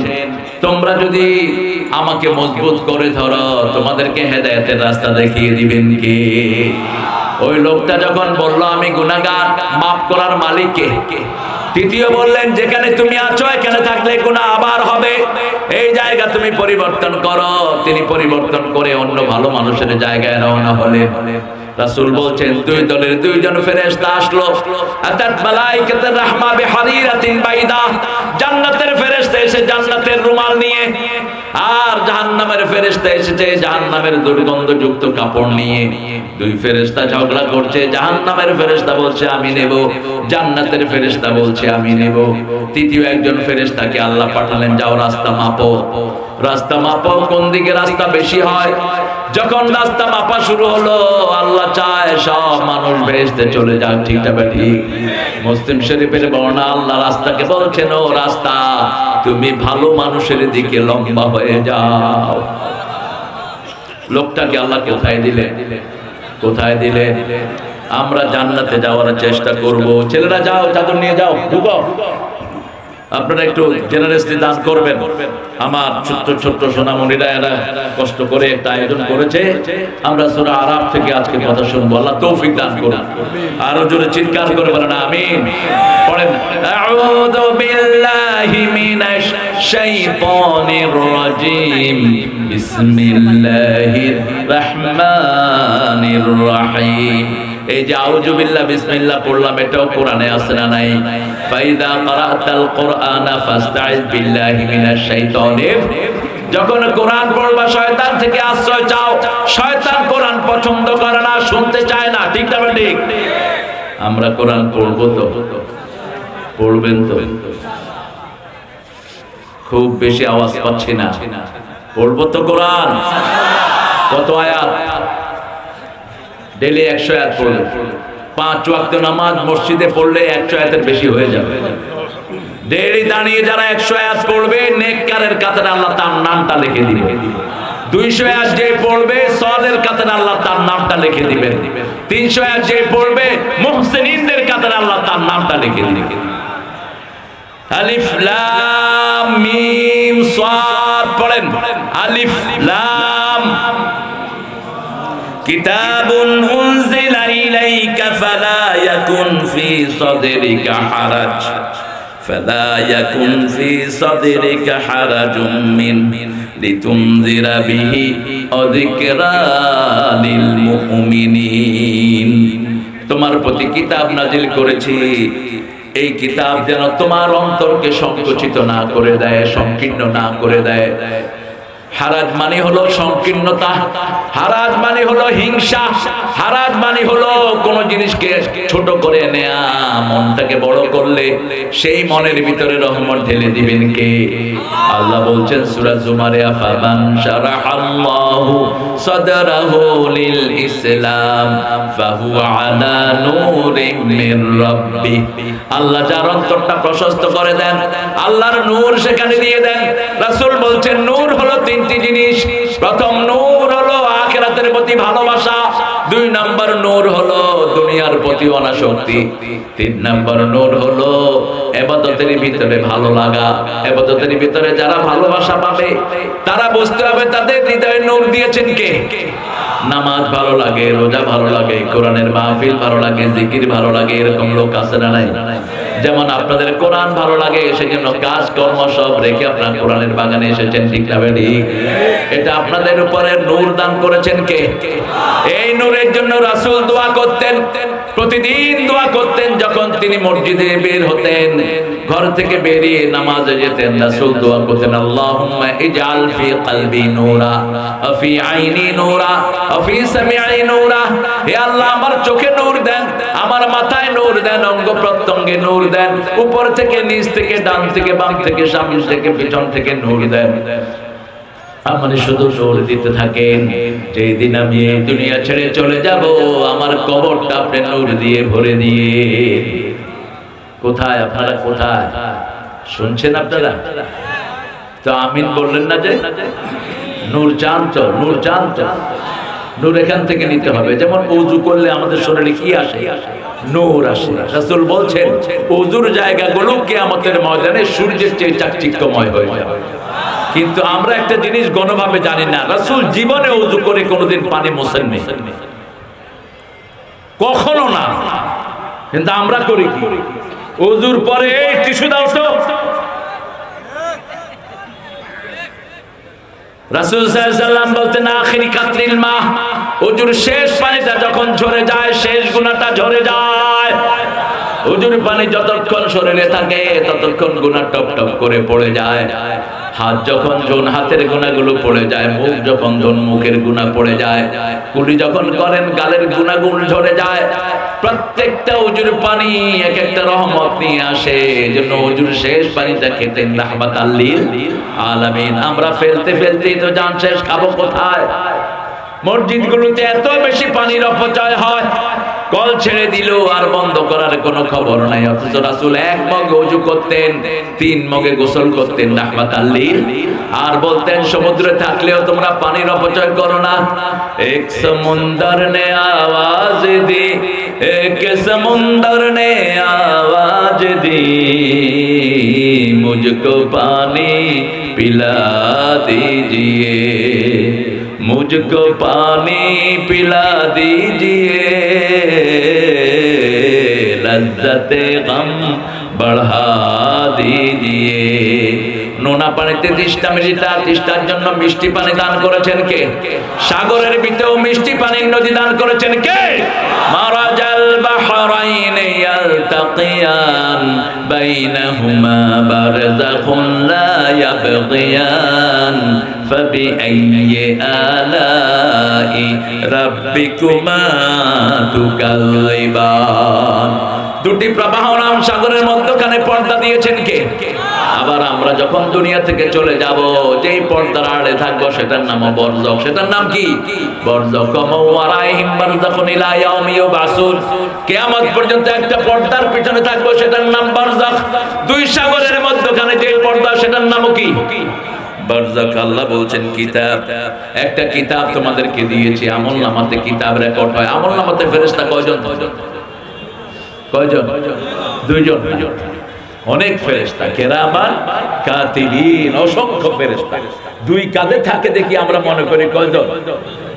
তোমরা যদি আমাকে মজবুত করে ধরো তোমাদেরকে হেদায়েতের রাস্তা দেখিয়ে দিবেন কে? ওই লোকটা যখন বলল আমি গুনাহগার, মাফ করার মালিক কে? তৃতীয় বললেন যেখানে তুমি আছো এখানে থাকলে গুনাহ আবার হবে, এই জায়গা তুমি পরিবর্তন করো। তিনি পরিবর্তন করে অন্য ভালো মানুষের জায়গায় রওনা হলেন। রাসূল বলছেন 2 দলের 2 জন ফেরেশতা আসলো। আতাত মালাইকাতুর রাহমা বিহারিরাতিন বাইদা, জান্নাতের ফেরেশতা এসে জান্নাতের রুমাল নিয়ে, আর জাহান্নামের ফেরেশতা এসেছে জাহান্নামের দুর্গন্ধযুক্ত কাপড় নিয়ে। 2 ফেরেশতা ঝগড়া করছে। জাহান্নামের ফেরেশতা বলছে আমি নেব, জান্নাতের ফেরেশতা বলছে আমি নেব। তৃতীয় একজন ফেরেশতাকে আল্লাহ পাঠালেন, যাও রাস্তা মাপো, রাস্তা মাপো, কোন দিকে রাস্তা বেশি হয়। যখন রাস্তা মাপা শুরু হলো, আল্লাহ চায় সব মানুষ বেহেশতে চলে যাক, ঠিক না ঠিক? মুসলিম শরীফের বর্ণনা, আল্লাহ রাস্তাকে বলছেন ও রাস্তা তুমি ভালো মানুষের দিকে লম্বা হয়ে যাও। লোকটাকে আল্লাহ কোথায় দিলে? কোথায় দিলে? আমরা জান্নাতে যাওয়ার চেষ্টা করব। ছেলেরা যাও, চাদর নিয়ে যাও, ঢুকো। আপনারা একটু জেনারেসলি দান করবেন। আমার ছোট্ট ছোট্ট সোনামণিরা এরা কষ্ট করে একটা আয়োজন করেছে। আমরা সূরা আরাফ থেকে আজকে কথা শুনবো। আল্লাহ তৌফিক দান করুন। আরো জোরে চিৎকার করে বলেন আমিন। পড়েন আউযু বিল্লাহি মিনাশ শাইতানির রাজীম বিসমিল্লাহির রহমানির রহিম। এই যে আউযু বিল্লাহ বিসমিল্লাহ পড়লাম, এটাও কোরআনে আছে না নাই? ফাইদা ক্রাআতাল কুরআনা ফাস্তাইজ বিল্লাহি মিনাশ শাইতানির। যখন কোরআন পড়বা শয়তান থেকে আশ্রয় চাও। শয়তান কোরআন পছন্দ করে না, শুনতে চায় না, ঠিক না ঠিক? আমরা কোরআন পড়বো তো? পড়বেন তো? খুব বেশি আওয়াজ পাচ্ছি না। পড়বো তো কোরআন? কত আয়াত? ডেলি 100 আয়াত পড়লে 5 ওয়াক্ত নামাজ মসজিদে পড়লে 100 আয়াতের বেশি হয়ে যাবে। ডেলি দাঁড়িয়ে যারা 100 আয়াত পড়বে নেককারের কাতারে আল্লাহ তার নামটা লিখে দিবে। 200 আয়াত যে পড়বে সওয়াদের কাতারে আল্লাহ তার নামটা লিখে দিবেন। 300 আয়াত যে পড়বে মুহসিনিনদের কাতারে আল্লাহ তার নামটা লিখে দিবেন। আলিফ লাম মিম সাদ পড়েন। আলিফ লাম কিতাবুন উনজিলা ইলাইকা ফালা ইয়াকুন ফি সাদরিকা হারাজ ফালা ইয়াকুন ফি সাদরিকা হারাজুম মিন লিতুনজিরা বিহি ওয়া যিকরা লিল মুমিনিন। তোমার প্রতি কিতাব নাজিল করেছি, এই কিতাব যেন তোমার অন্তরকে সংকুচিত না করে দেয়, সংকীর্ণ না করে দেয়। হারাজ মানে হলো সংকীর্ণতা, হারাজ মানে হলো হিংসা, হারাজ মানে হলো কোন জিনিসকে ছোট করে নেয়া। মনটাকে বড় করলে সেই মনের ভিতরে রহমত ঢেলে দিবেন কে? আল্লাহ বলছেন সূরা জুমারে, আফামান শারাহাল্লাহু সাদরাহু লিল ইসলাম ফাহুয়া আলা নূরিম মির রাব্বিহ। আল্লাহ যার অন্তরটা প্রশস্ত করে দেন, আল্লাহর নূর সেখানে দিয়ে দেন। রাসূল বলছেন নূর হলো তিনটি জিনিস। প্রথম নূর হলো আখিরাতের প্রতি ভালোবাসা, দুই নাম্বার নূর হলো দুনিয়ার প্রতি অনাসক্তি, তিন নাম্বার নূর হলো ইবাদতের ভিতরে ভালো লাগা। ইবাদতের ভিতরে যারা ভালোবাসা পাবে তারা বুঝতে হবে তাদের হৃদয়ে নূর দিয়েছেন কে? নামাজ ভালো লাগে, রোজা ভালো লাগে, কোরআনের মাহফিল ভালো লাগে, জিকির ভালো লাগে, এরকম লোক আছে না নাই? যেমন আপনাদের কোরআন ভালো লাগে, সেজন্য কাজ কর্ম সব রেখে আপনারা কোরআনের বাগানে এসেছেন, ঠিক না বেটি? এটা আপনাদের উপরে নূর দান করেছেন কে? এই নূরের জন্য রাসূল দোয়া করতেন, প্রতিদিন দোয়া করতেন। যখন তিনি মসজিদে বের হতেন, ঘর থেকে বেরিয়ে নামাজে যেতেন, রাসূল দোয়া করতেন, আল্লাহুম্মা ইজআল ফি কলবি নূরা ওয়া ফি আইনি নূরা ওয়া ফি সামঈ নূরা। হে আল্লাহ, আমার চোখে নূর দেন, আমার মাথায় নূর দেন, অঙ্গ প্রত্যঙ্গে নূর দেন, উপর থেকে নিচ থেকে ডান থেকে বাম থেকে সামনে থেকে পিছন থেকে নূর দেন। আমার শুধু নূর দিতে থাকেন। যেই দিন আমি এই দুনিয়া ছেড়ে চলে যাব, আমার কবরটা আপনি নূর দিয়ে ভরে দিয়ে। কোথায় আপনারা, কোথায় শুনছেন আপনারা? তো আমিন বললেন না যে? নূর চান তো, নূর চান তো, নূর এখান থেকে নিতে হবে। যেমন ওযু করলে আমাদের শরীরে কি আসে? নূর আসে। রাসূল বলছেন ওযুর জায়গাগুলো কিয়ামতের ময়দানে সূর্যের চেয়ে চাকচিক্যময় হয়ে যাবে। কিন্তু আমরা একটা জিনিস গণভাবে জানি না, রাসূল জীবনে ওযু করে কোনোদিন পানি মোছেননি, কখনো না। কিন্তু আমরা করি কি? ওযুর পরে এই টিস্যু দাও তো। রাসূল সাল্লাল্লাহু আলাইহি ওয়াসাল্লাম বলতেন আখিরি কাতরিল মা, ওযুর শেষ পানিটা যখন ঝরে যায়, শেষ গুনাহটা ঝরে যায়। ওযুর পানি যতক্ষণ শরীরে থাকে ততক্ষণ গুনাহ টপ টপ করে পড়ে যায়। হাত যখন ধোন হাতের গুনাহগুলো পড়ে যায়, মুখ যখন ধোন মুখের গুনাহ পড়ে যায়, কুলি যখন করেন গালের গুনাহগুলো ঝরে যায়। প্রত্যেকটা ওযুর পানি এক একটা রহমত নিয়ে আসে। এজন্য ওযুর শেষ পানিটা খেতেন রাহমাতাল লিল আলামিন। আমরা ফেলতে ফেলতেই তো জান শেষ, খাবো কোথায়? মসজিদগুলোতে এত বেশি পানির অপচয় হয়, কল ছেড়ে দিল আর বন্ধ করার কোনো খবর নাই। অথচ রাসূল এক মগে ওযু করতেন, 3 মগে গোসল করতেন রাহমাতাল লিল। আর বলতেন সমুদ্রে থাকলেও তোমরা পানির অপচয় করো না। এক সমুন্দর নে আওয়াজ দি, এক সমুন্দর নে আওয়াজ দি, মুঝকো পানি পিলা দीजिए, मुझको पानी पिला दीजिए, लज्जते गम बढ़ा दीजिए। নোনা পানিতে তৃষ্ণা মিটা, তৃষ্ণার জন্য মিষ্টি পানি দান করেছেন কে? সাগরের ভিতরেও মিষ্টি পানির নদী দান করেছেন কে? মারাজাল বাহরাইন ইয়ালতাকিয়ান বাইনাহুমা বারযাখুন লা ইয়াবগিয়ান ফাবিআইয়ি আলাই রাব্বিকুমা তুকাল্লিবান। দুটি প্রবাহমান সাগরের মধ্যখানে পর্দা দিয়েছেন কে? আবার আমরা যখন দুনিয়া থেকে চলে যাব, যেই পর্দার আড়ে থাকবো সেটার নাম বরজখ। সেটার নাম কি? বরজখ। ওয়ারাইহিম বারযাখুন ইলা ইয়াউমি ইউবাসুন। কিয়ামত পর্যন্ত একটা পর্দার পিছনে থাকবো, সেটার নাম বরজখ। দুই সাগরের মধ্যখানে যে পর্দা, সেটার নাম কি? বরজখ। আল্লাহ বলছেন কিতাব, একটা কিতাব তোমাদেরকে দিয়েছি, আমলনামাতে কিতাব রেকর্ড হয়। আমলনামাতে ফেরেশতা কয়জন? কয়জন? 2 জন। অনেক ফেরেশতা, কিরামান কাতিবিন, অসংখ্য ফেরেশতা। 2 কাঁধে থাকে দেখি আমরা মনে করি কয়জন?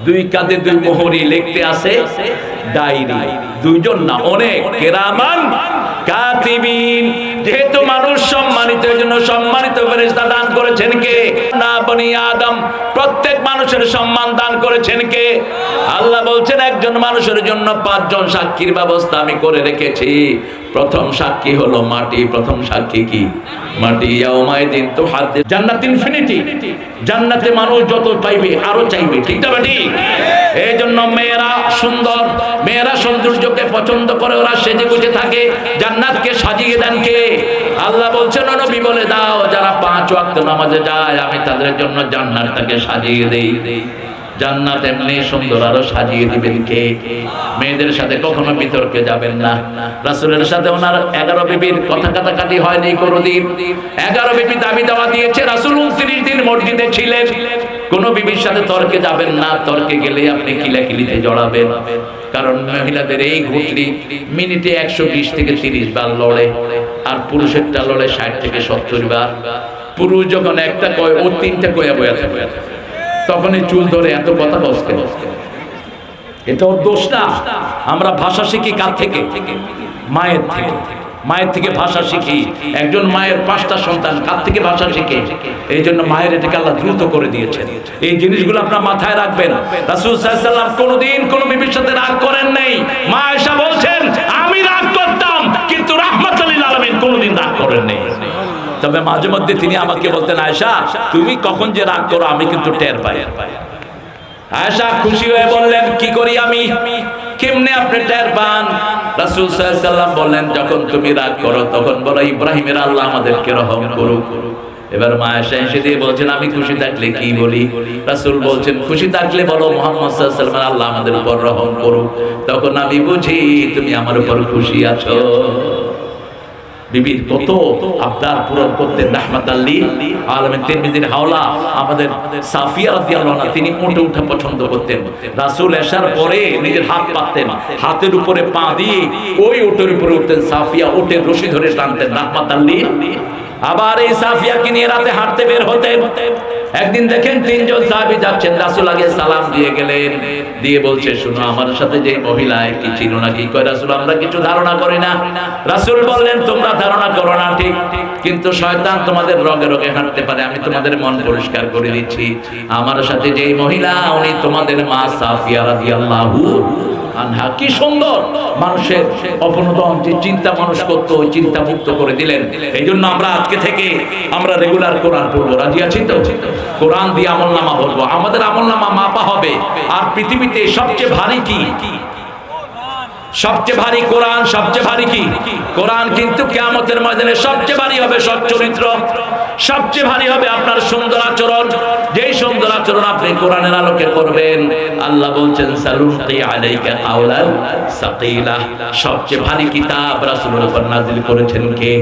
দুই কাঁধে দুই মোহরি, লিখতে আছে ডায়েরি। দুইজন না, অনেক, কিরামান কাতিবিন। যেহেতু মানুষ সম্মানিত, এর জন্য সম্মানিত ফেরেশতা দান করেছেন কে? না বনি আদম, প্রত্যেক মানুষের সম্মান দান করেছেন কে? আল্লাহ বলছেন একজন মানুষের জন্য 5 জন সাক্ষীর ব্যবস্থা আমি করে রেখেছি। প্রথম সাক্ষী হলো মাটি। প্রথম সাক্ষী কি? মাটি। ইয়াউমাইদিন তুহাদ্দিস। জান্নাত ইনফিনিটি, জান্নাতে মানুষ যত চাইবে আরো চাইবে, ঠিক না ঠিক? এই জন্য মেয়েরা সুন্দর, মেয়েরা সৌন্দর্যকে পছন্দ করে, ওরা সেজে গুজে থাকে। জান্নাতকে সাজিয়ে দেন কে? আল্লাহ বলছেন ও নবী বলে দাও, যারা 5 ওয়াক্ত নামাজে যায় আমি তাদের জন্য জান্নাতটাকে সাজিয়ে দেই। জান্নাত এমনি সুন্দর, আরো সাজিয়ে দিবেন কে? মেয়েদের সাথে কখনো বিতর্কে যাবেন না। রাসূলের সাথে ওনার 11 বিবির কথা কাটাকাটি হয়নি কোনোদিন। 11 বিবি দাবি দেওয়া দিয়েছে, রাসূল 29 দিন মসজিদে ছিলেন। কোন বিবির সাথে তর্কে যাবেন না, তর্কে গেলে আপনি কিলাকিলিতে জড়াবেন। কারণ মহিলাদের এই ঘুটলি মিনিটে 120 থেকে 30 বার লড়ে, আর পুরুষেরটা লড়ে 60 থেকে 70 বার। পুরুষ যখন একটা কয়, ও 3টা কয়া বয়া থাকে, তখনই চুল ধরে এত কথা বসতে। এটা ওর দোষ না। আমরা ভাষা শিখি কার থেকে? মায়ের থেকে। মায়ের থেকে ভাষা শিখি। একজন মায়ের 5টা সন্তান কার থেকে ভাষা শিখে? এই জন্য মায়ের এটাকে আল্লাহ দ্রুত করে দিয়েছেন। এই জিনিসগুলো আপনার মাথায় রাখবেন। রাসূল সাল্লাল্লাহু আলাইহি ওয়াসাল্লাম কোনোদিন কোনো বিবির সাথে রাগ করেন নাই। মা আয়েশা বলছেন আমি রাগ করতাম, কিন্তু রাহমাতুল লিল আলামিন কোনোদিন রাগ করেন নাই। তবে মাঝে মধ্যে তিনি আমাকে বলতেন, আয়েশা তুমি কখন যে রাগ করো আমি কিন্তু টের পাই। আয়েশা খুশি হয়ে বললেন, কি করি আমি? কেমনে আপনি টের পান? রাসূল সাল্লাল্লাহু আলাইহি ওয়াসাল্লাম বললেন, যখন তুমি রাগ করো তখন বলো ইব্রাহিমের আল্লাহ আমাদেরকে রহম করুক। এবার মা আয়েশা এসে দিয়ে বলছেন, আমি খুশি থাকলে কি বলি? রাসূল বলছেন, খুশি থাকলে বলো মুহাম্মদ সাল্লাল্লাহু আলাইহি ওয়াসাল্লাম আল্লাহ আমাদের উপর রহম করুক। তখন আমি বুঝি তুমি আমার উপর খুশি আছো। বিবির কত আবদার পূরণ করতেন রাহমাতাল লিল আলামিন। তিরমিজির হাওলা আমাদের সাফিয়া রাদিয়াল্লাহু আনহা, তিনি উঠে উঠা পছন্দ করতেন। রাসূল আসার পরে নিজের হাত পাততেন, হাতের উপরে পা দিয়ে ওই উটের উপরে উঠতেন। সাফিয়া উটের রশি ধরে টানতেন রাহমাতাল লিল। আবার এই সাফিয়াকে নিয়ে রাতে হাঁটতে বের হতেন। একদিন দেখেন 3 জন সাহাবী যাচ্ছেন, রাসূল আগে সালাম দিয়ে গেলেন, দিয়ে বলছে, শুনো আমার সাথে যে মহিলা কি চিনো নাকি? কয় রাসূল আমরা কিছু ধারণা করি না। রাসূল বললেন, তোমরা ধারণা করো না ঠিক, কিন্তু শয়তান তোমাদের রগে রগে হাঁটতে পারে। আমি তোমাদের মন পরিষ্কার করে দিচ্ছি, আমার সাথে যে মহিলা উনি তোমাদের মা সাফিয়া রাদিয়াল্লাহু আনহা। কি সুন্দর মানুষের অপনোদন, যে চিন্তা মানুষ করত ওই চিন্তা মুক্ত করে দিলেন। এই জন্য আমরা আজকে থেকে আমরা রেগুলার কোরআন পড়বো। রাজি আছি তো? কোরআন দিয়ে আমলনামা পড়বো, আমাদের আমলনামা মাপা হবে। আর পৃথিবীতে সবচেয়ে ভারী কি? সবচেয়ে ভারী কোরআন। সবচেয়ে ভারী কি? কোরআন। কিন্তু কিয়ামতের ময়দানে সবচেয়ে ভারী হবে সৎ চরিত্র, সবচেয়ে ভারী হবে আপনার সুন্দর আচরণ। যেই সুন্দর আচরণ আপনি কোরআনের আলোকে করবেন, আল্লাহ বলছেন সালুনকি আলাইকা কাওলান সাকিলা। সবচেয়ে ভারী কিতাব রাসূলের উপর নাযিল করেছেন কে?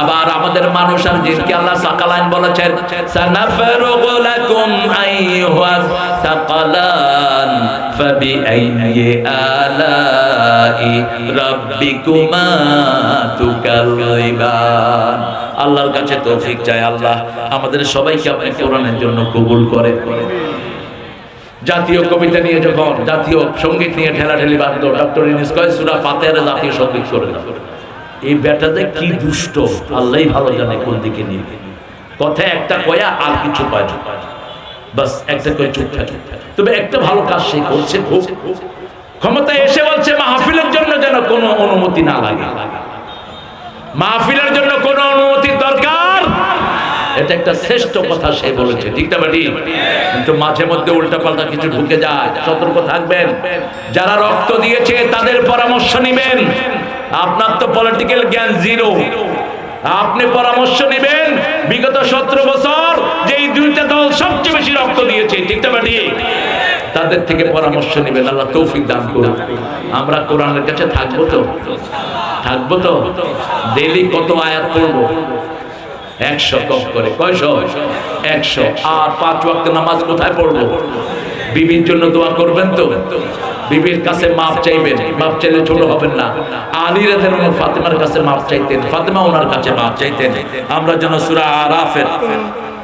আবার আমাদের মানুষ আর জিনকে আল্লাহ সাকালাইন বলেছেন, সানাফরুগু লাকুম আইয়ুহাস সাকালান ফাবিআইয়ি আলাই রাব্বিকুমা তুকাল্লিবান। আল্লাহর কাছে তৌফিক চাই, আল্লাহ আমাদের সবাইকে আপনি কোরআনের জন্য কবুল করেন। জাতীয় কবিতা নিয়ে যখন জাতীয় সঙ্গীত নিয়ে ঠেলাঠেলি বাঁধলো, ডক্টর ইউনূস কয় সূরা ফাতিহার জাতীয় সঙ্গীত করে দাও। এই বেটাতে কি দুষ্ট, আল্লাহই ভালো জানে কোন দিকে নিয়ে। কথা একটা কয়া আর কিছু পায় না, বাস একটা কয়ে চুপ থাকে। তবে একটা ভালো কাজ সে করছে, খুব ক্ষমতায় এসে বলছে মাহফিলের জন্য যেন কোনো অনুমতি না লাগে, মাহফিলের জন্য কোনো অনুমতির দরকার। এটা একটা শ্রেষ্ঠ কথা সে বলেছে, ঠিক না বেটি? কিন্তু মাঝে মধ্যে উল্টাপাল্টা কিছু ঢুকে যায়, সতর্ক থাকবেন। যারা রক্ত দিয়েছে তাদের পরামর্শ নেবেন। আপনার তো পলিটিক্যাল জ্ঞান জিরো, আপনি পরামর্শ নেবেন বিগত 17 বছর যেই দুইটা দল সবচেয়ে বেশি রক্ত দিয়েছে, ঠিক না বেটি? তাদের থেকে পরামর্শ নেবেন। আল্লাহ তৌফিক দান করুন। আমরা কোরআনের কাছে থাকবো তো? থাকবো তো? ডেইলি কত আয়াত পড়বো? 100 কম করে। কয়শো? 100। আর 5 ওয়াক্ত নামাজ কোথায় পড়বো? বিবির জন্য দোয়া করবেন তো? বিবির কাছে মাপ চাইবেন, মাপ চাইলে ছোট হবেন না। আলী রাদিয়াল্লাহু আনহু ফাতেমার কাছে মাপ চাইতেন, ফাতেমা ওনার কাছে মাপ চাইতেন। আমরা যেন সূরা আরাফের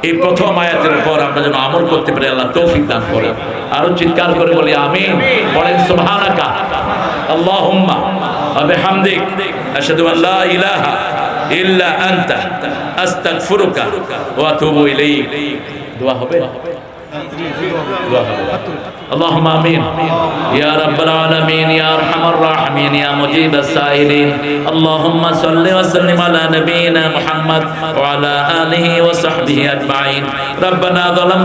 এই প্রথম আয়াতের পর আমরা যেন আমল করতে পারি, আল্লাহ তৌফিক দান করেন। আরো চিৎকার করে বলি আমিন। বলেন সুবহানাকা আল্লাহুম্মা ওয়া বিহামদিক আশহাদু আল লা ইলাহা ইল্লা আনতা আস্তাগফিরুকা ওয়া আতুবু ইলাইক। দোয়া হবে? দোয়া হবে। اللهم آمين يا رب العالمين يا أرحم الراحمين يا مجيب السائلين اللهم صل وسلم على نبينا محمد وعلى آله وصحبه أجمعين ربنا ظلمنا